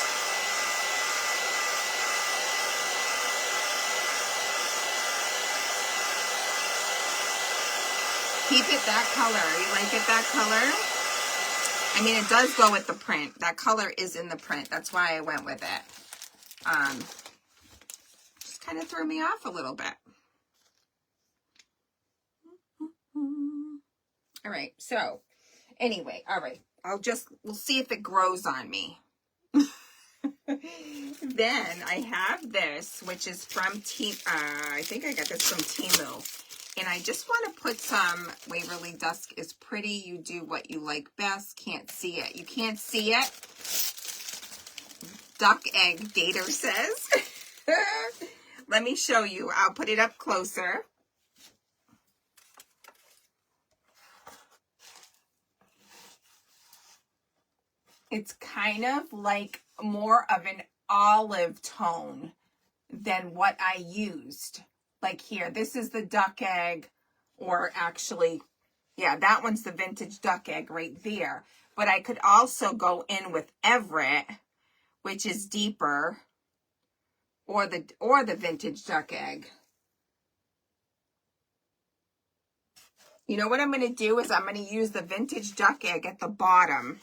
Keep it that color. You like it that color? I mean, it does go with the print. That color is in the print. That's why I went with it. Just kind of threw me off a little bit. All right. So anyway, all right. We'll see if it grows on me. Then I have this, which is from I think I got this from Temu. And I just want to put some Waverly Dusk is pretty. You do what you like best. Can't see it. You can't see it. Duck egg Gator says. Let me show you. I'll put it up closer. It's kind of like more of an olive tone than what I used. Like here, this is the duck egg, or actually, yeah, that one's the vintage duck egg right there. But I could also go in with Everett, which is deeper, or the vintage duck egg. You know what I'm going to do is I'm going to use the vintage duck egg at the bottom,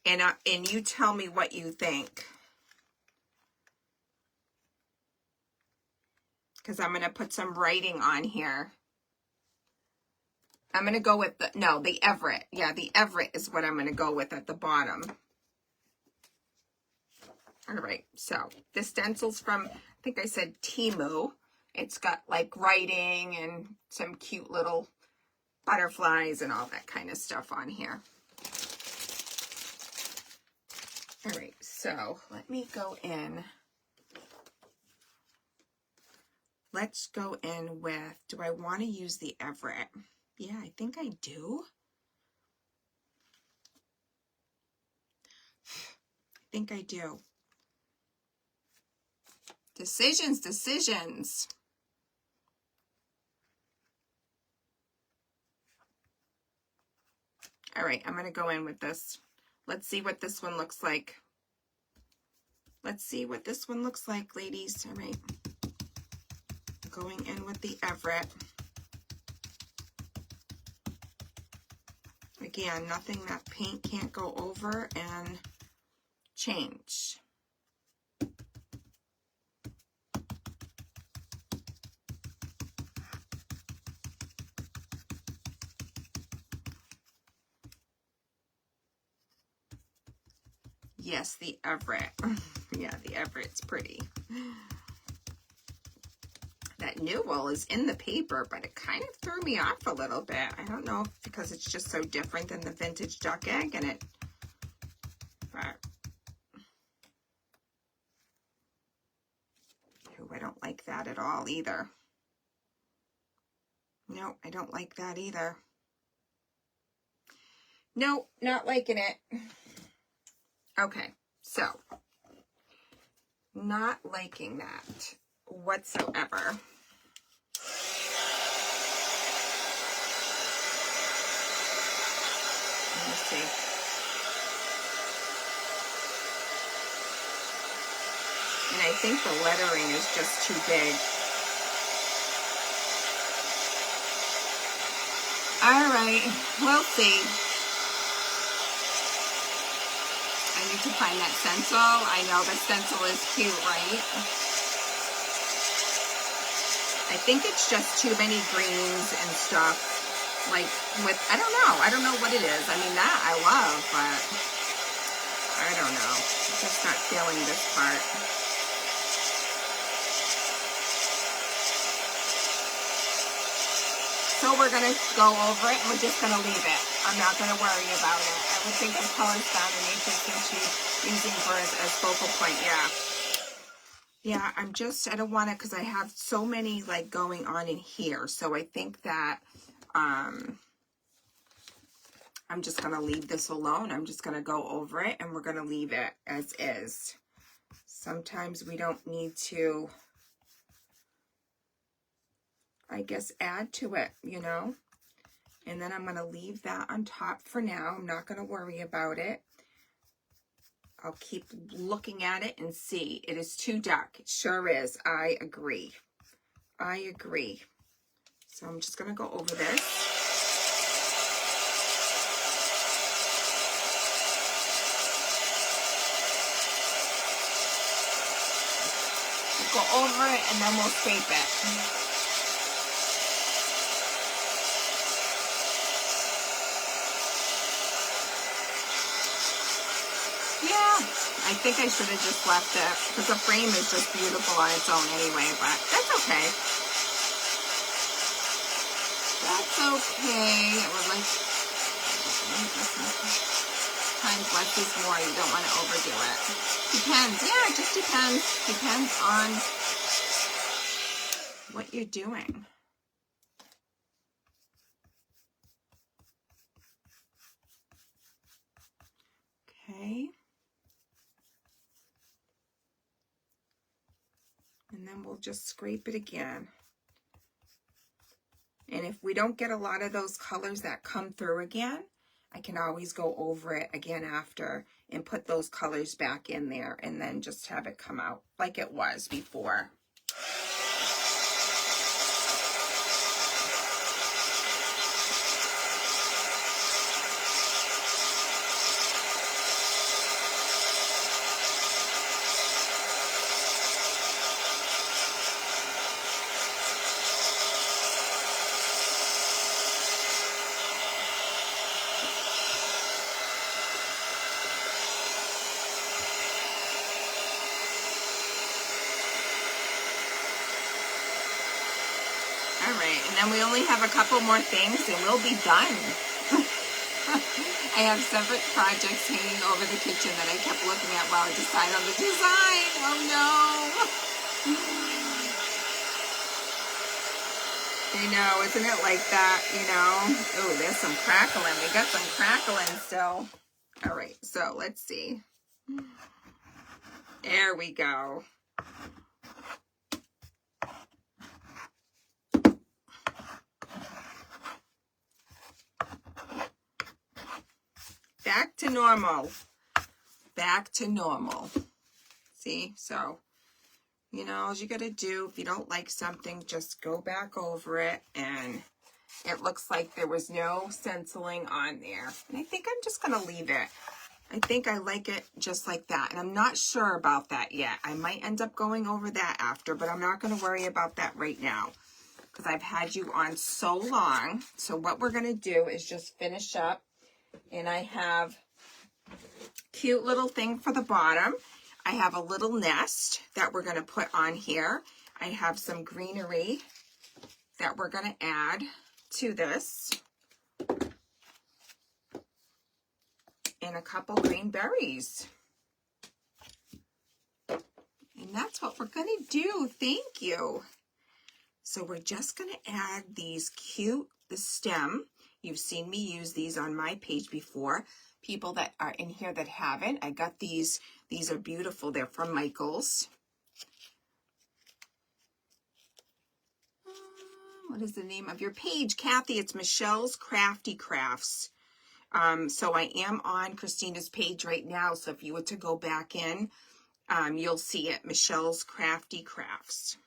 and you tell me what you think. Because I'm going to put some writing on here. I'm going to go with the Everett. Yeah, the Everett is what I'm going to go with at the bottom. All right, so this stencil's from, I think I said Temu. It's got like writing and some cute little butterflies and all that kind of stuff on here. All right, so let me go in. Let's go in with, do I want to use the Everett? Yeah, I think I do. I think I do. Decisions, decisions. All right, I'm going to go in with this. Let's see what this one looks like. Let's see what this one looks like, ladies. All right. Going in with the Everett. Again, nothing that paint can't go over and change. Yes, the Everett. Yeah, the Everett's pretty. That newel is in the paper, but it kind of threw me off a little bit. I don't know if because it's just so different than the vintage duck egg, and but I don't like that at all either. No, I don't like that either. No, not liking it. Okay, so not liking that whatsoever. Let me see. And I think the lettering is just too big. All right, we'll see. I need to find that stencil. I know the stencil is cute, right? I think it's just too many greens and stuff. Like with, I don't know what it is. I mean, that I love, but I don't know. I'm just not feeling this part. So we're going to go over it and we're just going to leave it. I'm not going to worry about it. I would think the color's found in nature since she's using birds as focal point. Yeah. Yeah, I don't want to, because I have so many like going on in here. So I think that I'm just going to leave this alone. I'm just going to go over it and we're going to leave it as is. Sometimes we don't need to, I guess, add to it, you know. And then I'm going to leave that on top for now. I'm not going to worry about it. I'll keep looking at it and see. It is too dark. It sure is. I agree. I agree. So I'm just going to go over this. We'll go over it and then we'll scrape it. I think I should have just left it because the frame is just beautiful on its own anyway, but that's okay. That's okay. I would like times less is more. You don't want to overdo it. Depends. Yeah, it just depends. Depends on what you're doing. Okay. And then we'll just scrape it again. And if we don't get a lot of those colors that come through again, I can always go over it again after and put those colors back in there and then just have it come out like it was before. And then we only have a couple more things and we'll be done. I have separate projects hanging over the kitchen that I kept looking at while I decide on the design. Oh no. I know, isn't it like that, you know? Oh, there's some crackling. We got some crackling still. All right, so let's see. There we go. Back to normal. Back to normal. See? So, you know, all you got to do, if you don't like something, just go back over it. And it looks like there was no stenciling on there. And I think I'm just going to leave it. I think I like it just like that. And I'm not sure about that yet. I might end up going over that after, but I'm not going to worry about that right now, because I've had you on so long. So what we're going to do is just finish up. And I have cute little thing for the bottom. I have a little nest that we're going to put on here. I have some greenery that we're going to add to this. And a couple green berries. And that's what we're going to do. Thank you. So we're just going to add these cute, the stem. You've seen me use these on my page before. People that are in here that haven't, I got these. These are beautiful. They're from Michael's. What is the name of your page, Kathy? It's Michelle's Crafty Crafts. So I am on Christina's page right now. So if you were to go back in, you'll see it, Michelle's Crafty Crafts.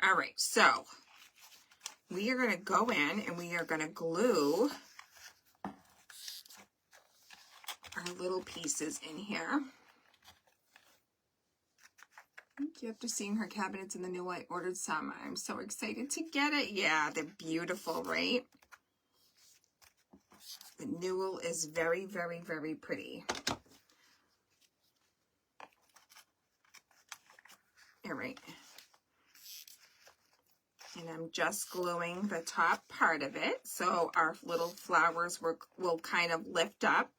All right, so we are going to go in and we are going to glue our little pieces in here. After seeing her cabinets in the new, I ordered some. I'm so excited to get it. Yeah, they're beautiful, right? The newel is very, very, very pretty. All right. And I'm just gluing the top part of it so our little flowers will kind of lift up.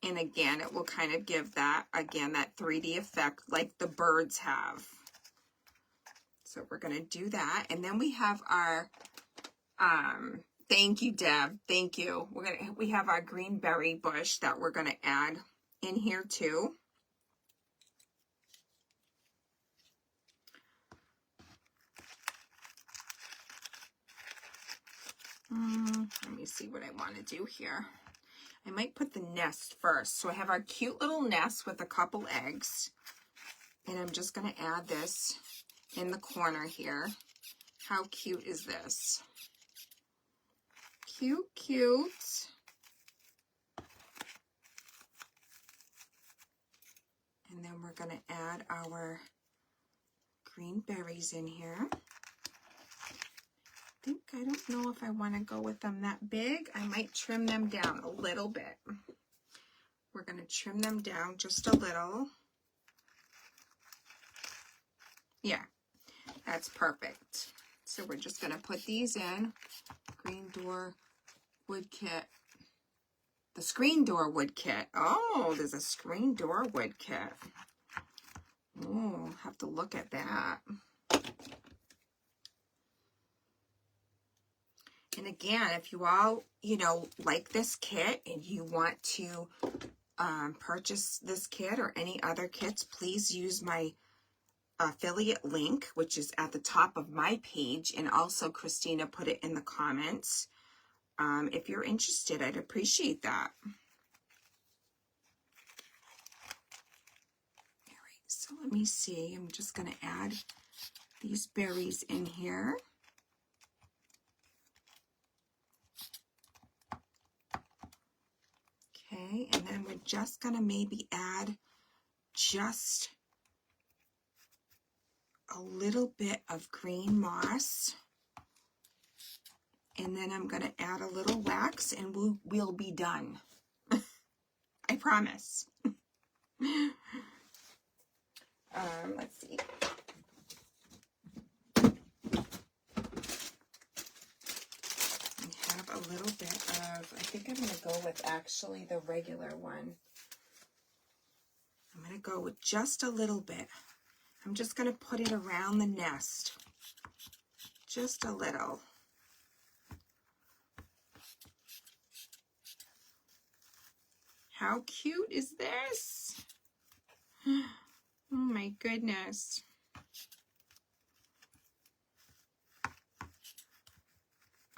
And again, it will kind of give that, again, that 3D effect like the birds have. So we're going to do that. And then we have our, thank you, Deb. Thank you. We have our green berry bush that we're going to add in here too. Let me see what I want to do here. I might put the nest first. So I have our cute little nest with a couple eggs. And I'm just going to add this in the corner here. How cute is this? Cute, cute. And then we're going to add our green berries in here. I don't know if I want to go with them that big. I might trim them down a little bit. We're going to trim them down just a little. Yeah, that's perfect. So we're just going to put these in. Green door wood kit. The screen door wood kit. Oh, there's a screen door wood kit. Oh, have to look at that. And again, if you all, like this kit and you want to purchase this kit or any other kits, please use my affiliate link, which is at the top of my page. And also Christina put it in the comments. If you're interested, I'd appreciate that. All right, so let me see. I'm just going to add these berries in here. Okay, and then we're just going to maybe add just a little bit of green moss. And then I'm going to add a little wax and we'll be done. I promise. Let's see. I have a little bit of, I think I'm going to go with actually the regular one. I'm going to go with just a little bit. I'm just going to put it around the nest. Just a little. How cute is this? Oh my goodness.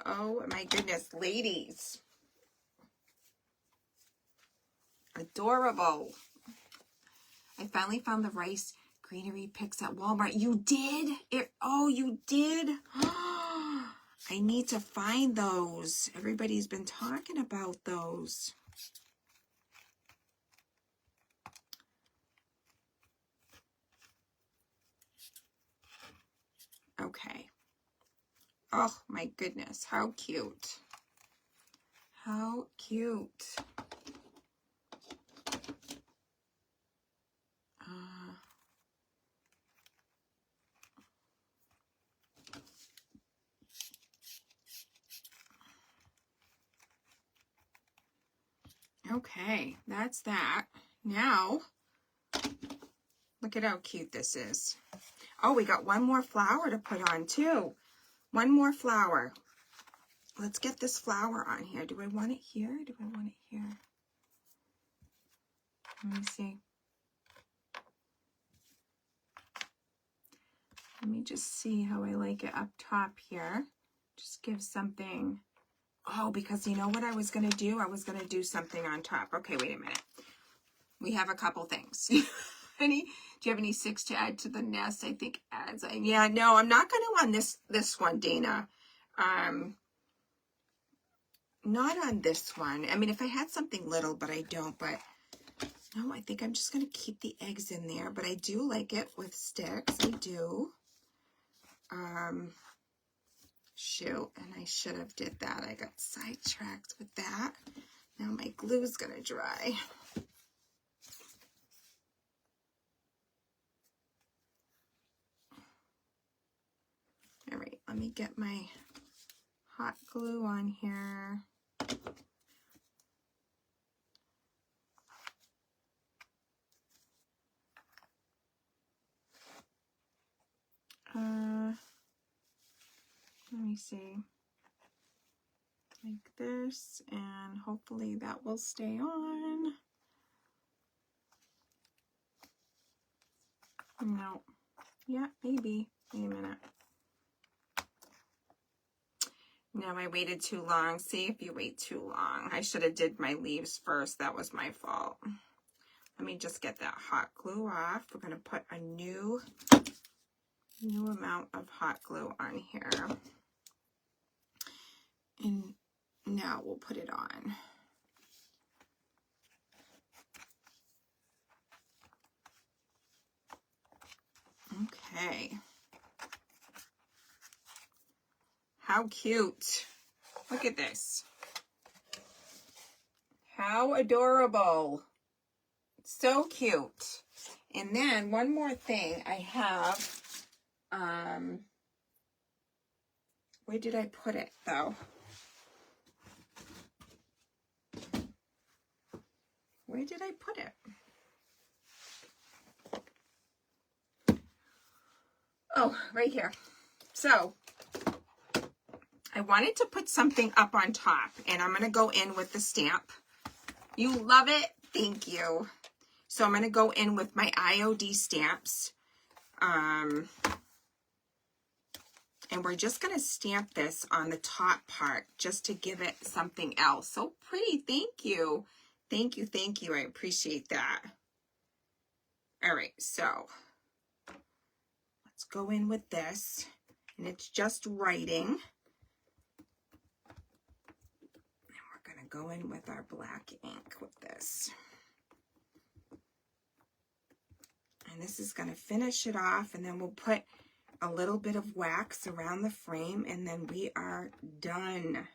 Oh my goodness, ladies. Adorable. I finally found the rice greenery picks at Walmart. You did? Oh, you did? I need to find those. Everybody's been talking about those. Okay. Oh my goodness, how cute. How cute. Okay, that's that. Now, look at how cute this is. Oh, we got one more flower to put on too. One more flower. Let's get this flower on here. Do I want it here? Do I want it here? Let me see. Let me just see how I like it up top here. Just give something. Oh, because you know what I was going to do? I was going to do something on top. Okay, wait a minute. We have a couple things. Do you have any sticks to add to the nest? I think adds. Yeah, no, I'm not going to on this one, Dana. not on this one. I mean, if I had something little, but I don't, but no, I think I'm just going to keep the eggs in there, but I do like it with sticks. I do. Shoot, and I should have did that. I got sidetracked with that. Now my glue's going to dry. All right, let me get my hot glue on here. Let me see. Like this, and hopefully that will stay on. No. Yeah, maybe. Wait a minute. No, I waited too long. See, if you wait too long. I should have did my leaves first. That was my fault. Let me just get that hot glue off. We're going to put a new amount of hot glue on here. And now we'll put it on. Okay. How cute. Look at this. How adorable. So cute. And then one more thing I have. Where did I put it though? Where did I put it? Oh, right here. So I wanted to put something up on top, and I'm going to go in with the stamp. You love it? Thank you. So I'm going to go in with my IOD stamps. And we're just going to stamp this on the top part just to give it something else. So pretty. Thank you. Thank you. Thank you. I appreciate that. All right. So let's go in with this. And it's just writing. And we're going to go in with our black ink with this. And this is going to finish it off. And then we'll put a little bit of wax around the frame. And then we are done.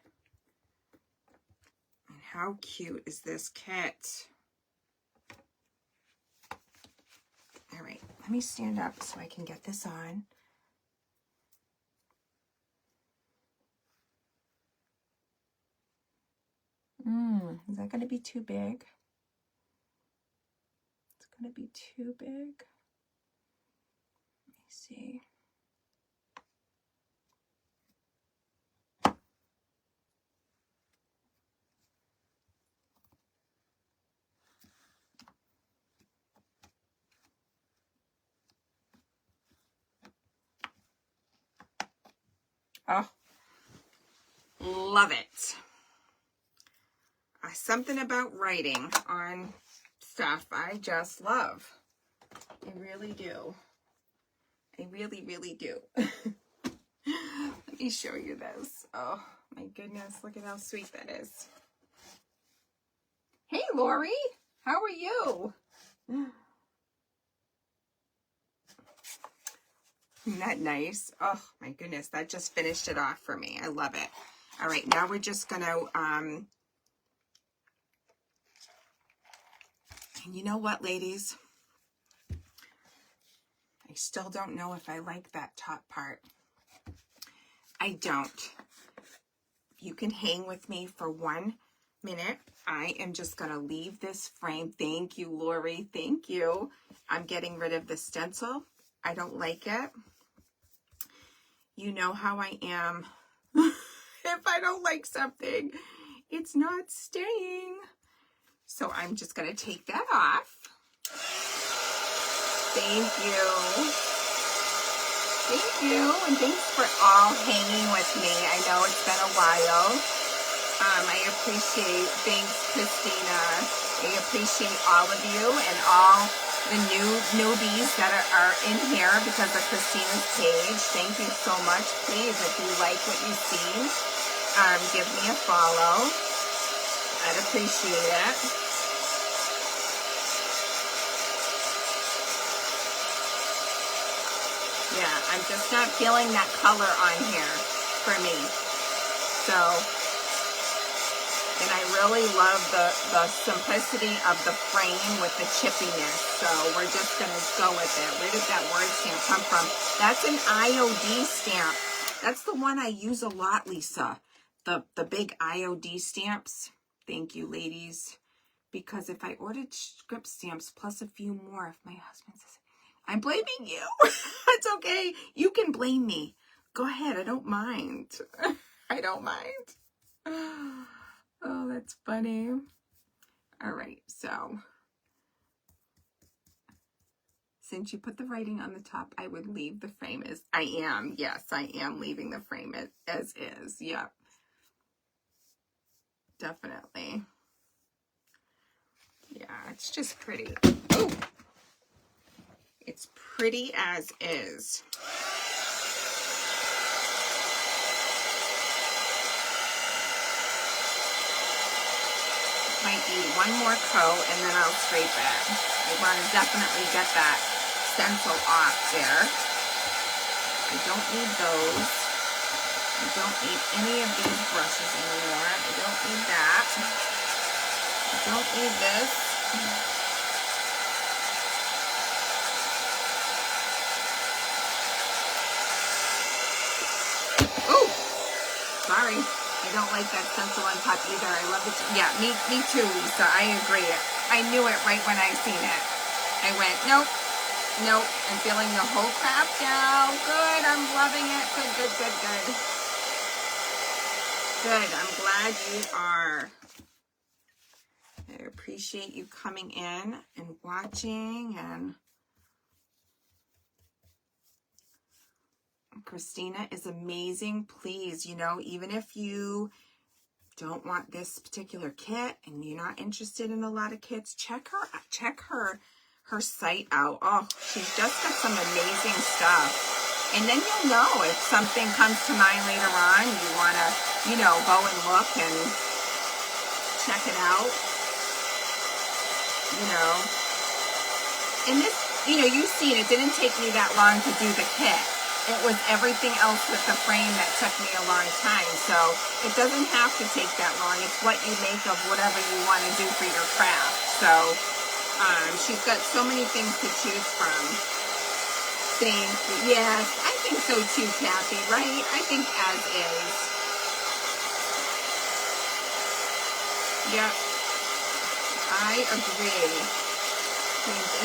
And how cute is this kit? All right, let me stand up so I can get this on. Is that going to be too big? It's going to be too big. Let me see. Oh, love it. Something about writing on stuff I just love. I really do. I really, really do. Let me show you this. Oh, my goodness. Look at how sweet that is. Hey, Lori. How are you? Isn't that nice? Oh, my goodness. That just finished it off for me. I love it. All right. Now we're just going to... And you know what, ladies? I still don't know if I like that top part. I don't. You can hang with me for 1 minute. I am just going to leave this frame. Thank you, Lori. Thank you. I'm getting rid of the stencil. I don't like it. You know how I am. If I don't like something, it's not staying. So I'm just going to take that off. Thank you. Thank you. And thanks for all hanging with me. I know it's been a while. I appreciate, thanks, Christina. I appreciate all of you and all the newbies that are in here because of Christina's page. Thank you so much. Please, if you like what you've seen, give me a follow. I'd appreciate it. Yeah, I'm just not feeling that color on here for me. So, and I really love the simplicity of the frame with the chippiness. So we're just going to go with it. Where did that word stamp come from? That's an IOD stamp. That's the one I use a lot, Lisa. The big IOD stamps. Thank you, ladies. Because if I ordered script stamps plus a few more, if my husband says, I'm blaming you. It's okay. You can blame me. Go ahead. I don't mind. I don't mind. Oh, that's funny. All right. So, since you put the writing on the top, I would leave the frame as I am. Yes, I am leaving the frame as is. Yep. Definitely. Yeah, it's just pretty. Oh, it's pretty as is. Might need one more coat and then I'll scrape it. I want to definitely get that stencil off there. I don't need those. I don't need any of these brushes anymore. I don't need that. I don't need this. Oh, sorry. I don't like that stencil on top either. I love it. Yeah, me too, Lisa. I agree. I knew it right when I seen it. I went, nope, nope. I'm feeling the whole craft now. Good. I'm loving it. Good, good, good, good. Good. I'm glad you are. I appreciate you coming in and watching. And Christina is amazing. Please, you know, even if you don't want this particular kit and you're not interested in a lot of kits, check her site out. Oh, she's just got some amazing stuff. And then you'll know if something comes to mind later on, you want to, you know, go and look and check it out. You know, and this, you know, you've seen it didn't take me that long to do the kit. It was everything else with the frame that took me a long time. So it doesn't have to take that long. It's what you make of whatever you want to do for your craft. So she's got so many things to choose from. Thank you. Yes, I think so too, Kathy, right? I think as is. Yep. I agree.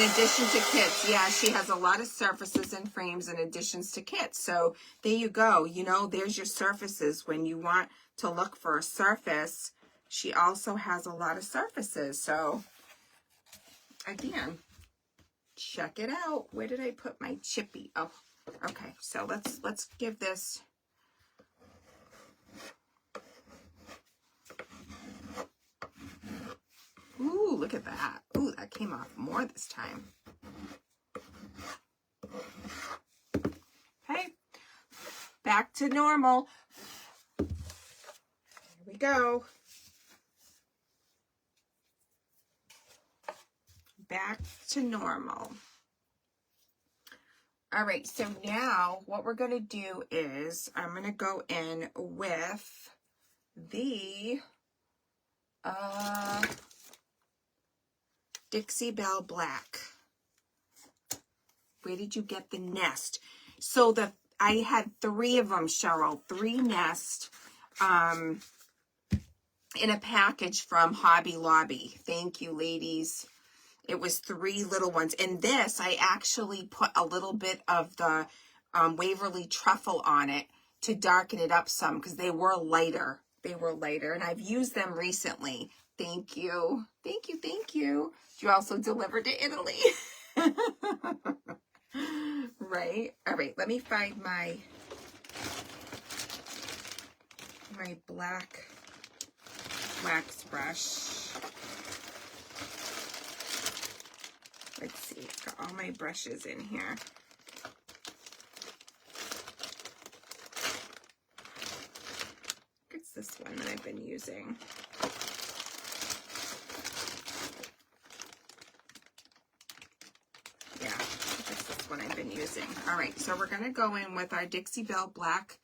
In addition to kits, yeah, she has a lot of surfaces and frames in additions to kits. So there you go. You know, there's your surfaces. When you want to look for a surface, she also has a lot of surfaces. So again, check it out. Where did I put my chippy? Oh, okay. So let's give this. Ooh, look at that. Ooh, that came off more this time. Okay, back to normal. Here we go. Back to normal. All right, so now what we're going to do is I'm going to go in with the Dixie Belle Black. Where did you get the nest? So I had 3 of them, Cheryl. 3 nests in a package from Hobby Lobby. Thank you, ladies. It was 3 little ones. And this, I actually put a little bit of the Waverly Truffle on it to darken it up some because they were lighter. They were lighter. And I've used them recently. Thank you. Thank you. Thank you. You also delivered to Italy. Right. All right. Let me find my black wax brush. Let's see. Got all my brushes in here. It's the been using. Yeah, this is what I've been using. All right, so we're going to go in with our Dixie Belle Black.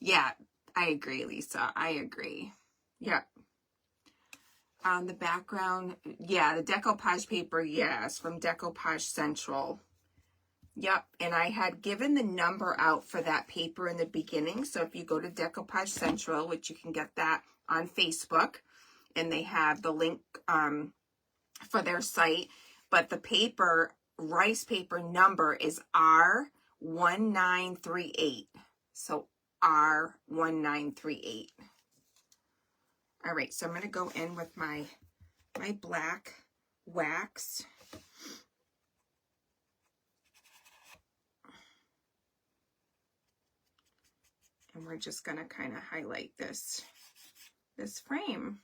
Yeah, I agree, Lisa. I agree. Yep. On the background, yeah, the decoupage paper, yes, from Decoupage Central. Yep, and I had given the number out for that paper in the beginning. So if you go to Decoupage Central, which you can get that on Facebook, and they have the link for their site, but the paper, rice paper number is R1938. So R1938. All right, so I'm going to go in with my black wax. And we're just going to kind of highlight this frame.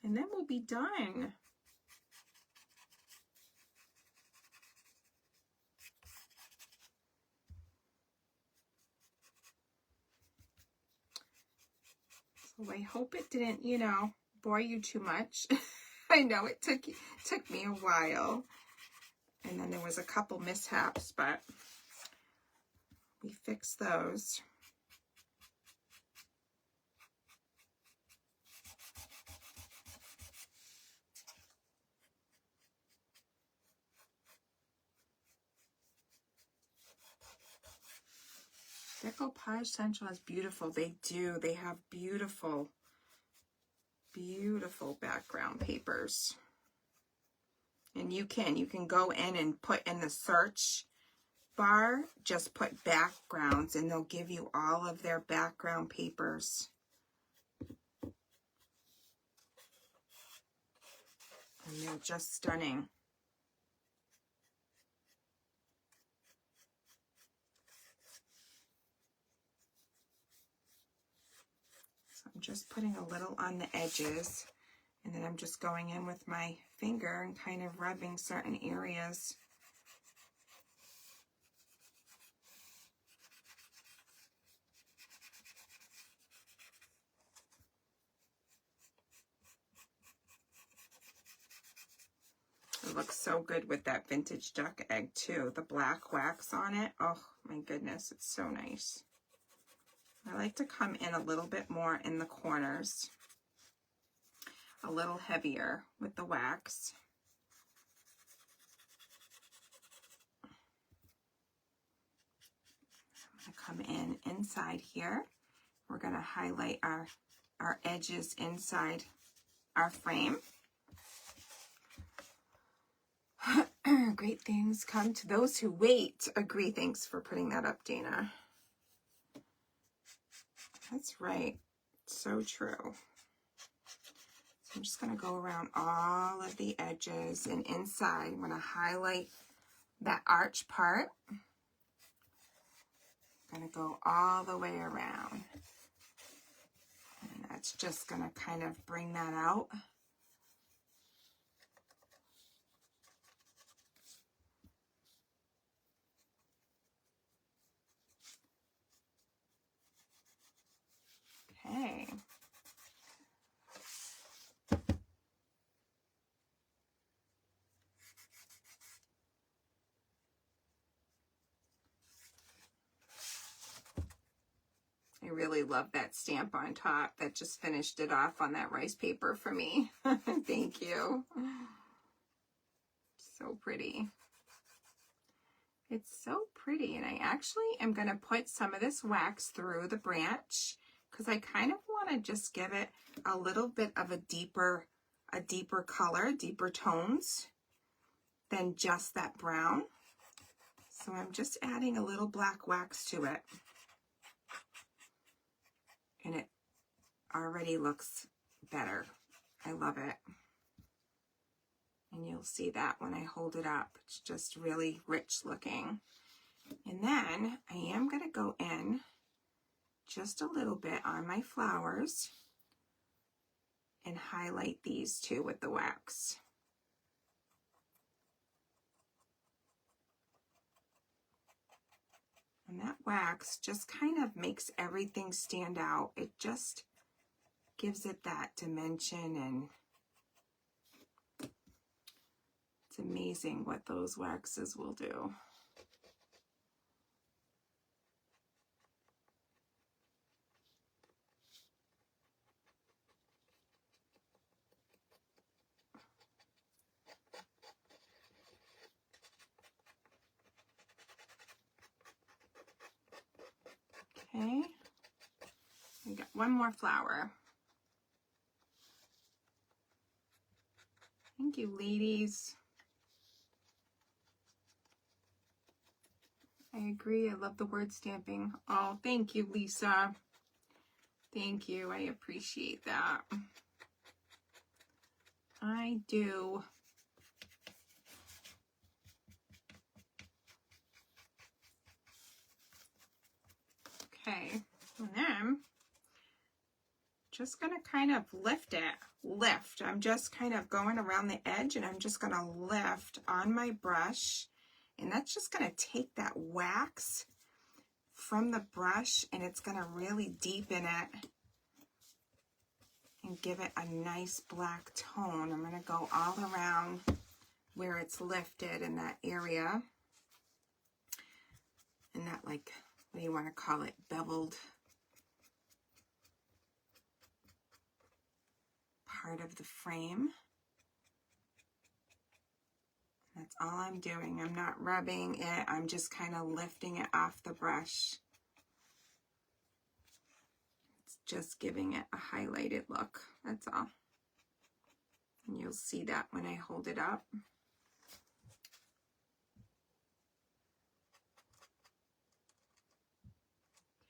And then we'll be done. So I hope it didn't, you know, bore you too much. I know it took me a while. And then there was a couple mishaps, but we fixed those. Decoupage Central is beautiful. They do. They have beautiful, beautiful background papers. And you can go in and put in the search bar, just put backgrounds, and they'll give you all of their background papers. And they're just stunning. So I'm just putting a little on the edges, and then I'm just going in with my finger and kind of rubbing certain areas. It looks so good with that vintage duck egg too. The black wax on it. Oh my goodness, it's so nice. I like to come in a little bit more in the corners. A little heavier with the wax. I'm going to come in inside here. We're going to highlight our edges inside our frame. Great things come to those who wait. Agree. Thanks for putting that up, Dana. That's right. So true. So I'm just going to go around all of the edges and inside. I'm going to highlight that arch part. I'm going to go all the way around. And that's just going to kind of bring that out. Okay. I really love that stamp on top. That just finished it off on that rice paper for me. Thank you. So pretty. It's so pretty. And I actually am going to put some of this wax through the branch because I kind of want to just give it a little bit of a deeper color, deeper tones than just that brown. So I'm just adding a little black wax to it. And it already looks better. I love it. And you'll see that when I hold it up. It's just really rich looking. And then I am going to go in just a little bit on my flowers and highlight these two with the wax. And that wax just kind of makes everything stand out. It just gives it that dimension, and it's amazing what those waxes will do. Okay, we got one more flower. Thank you, ladies. I agree. I love the word stamping. Oh, thank you, Lisa. Thank you. I appreciate that. I do. Okay, and then just going to kind of lift it. Lift. I'm just kind of going around the edge, and I'm just going to lift on my brush. And that's just going to take that wax from the brush, and it's going to really deepen it and give it a nice black tone. I'm going to go all around where it's lifted in that area. And that, like, what do you want to call it? Beveled part of the frame. That's all I'm doing. I'm not rubbing it. I'm just kind of lifting it off the brush. It's just giving it a highlighted look. That's all. And you'll see that when I hold it up.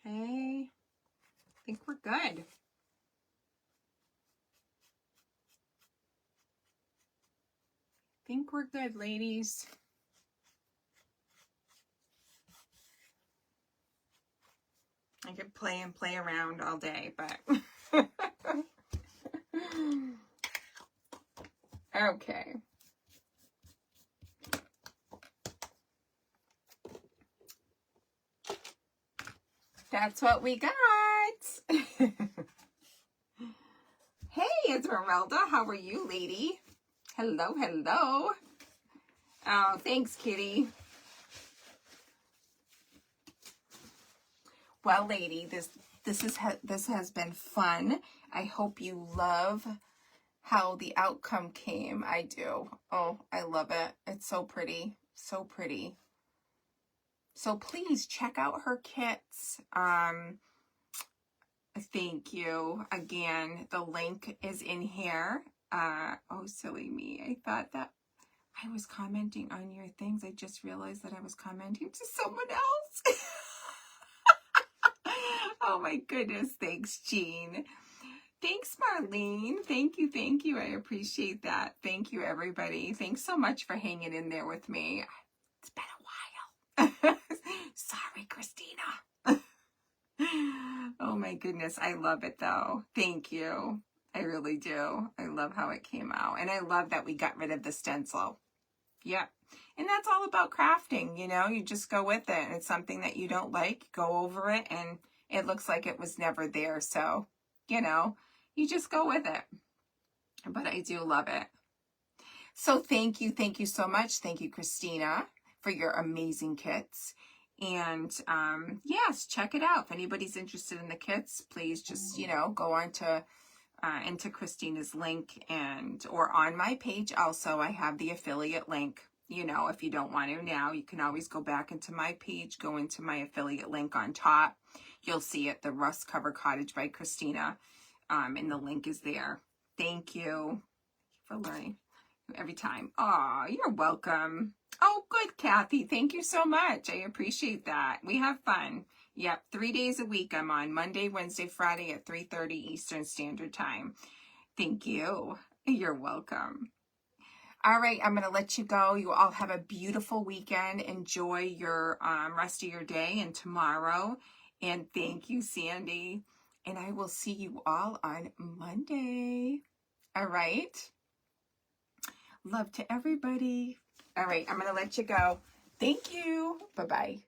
Okay. I think we're good. I think we're good, ladies. I could play and play around all day, but okay. That's what we got. Hey, Esmeralda, how are you, lady? Hello, hello. Oh, thanks, kitty. Well, lady, this has been fun. I hope you love how the outcome came. I do. Oh, I love it. It's so pretty. So pretty. So please check out her kits. Thank you. Again, the link is in here. Oh, silly me. I thought that I was commenting on your things. I just realized that I was commenting to someone else. Oh my goodness. Thanks, Jean. Thanks, Marlene. Thank you. Thank you. I appreciate that. Thank you, everybody. Thanks so much for hanging in there with me. It's been a while. Sorry, Christina. Oh my goodness. I love it though. Thank you. I really do. I love how it came out. And I love that we got rid of the stencil. Yep. And that's all about crafting, you know, you just go with it. And it's something that you don't like, go over it, and it looks like it was never there. So, you know, you just go with it. But I do love it. So thank you so much. Thank you, Christina, for your amazing kits. And yes, check it out. If anybody's interested in the kits, please just, you know, go on to into Christina's link, and or on my page also I have the affiliate link. You know, if you don't want to now, you can always go back into my page, go into my affiliate link on top. You'll see it, the Rust Cover Cottage by Christina, and the link is there. Thank you for learning every time. Oh, you're welcome. Oh, good, Kathy. Thank you so much. I appreciate that. We have fun. Yep, 3 days a week I'm on. Monday, Wednesday, Friday at 3:30 Eastern Standard Time. Thank you. You're welcome. All right, I'm going to let you go. You all have a beautiful weekend. Enjoy your rest of your day and tomorrow. And thank you, Sandy. And I will see you all on Monday. All right. Love to everybody. All right, I'm going to let you go. Thank you. Bye-bye.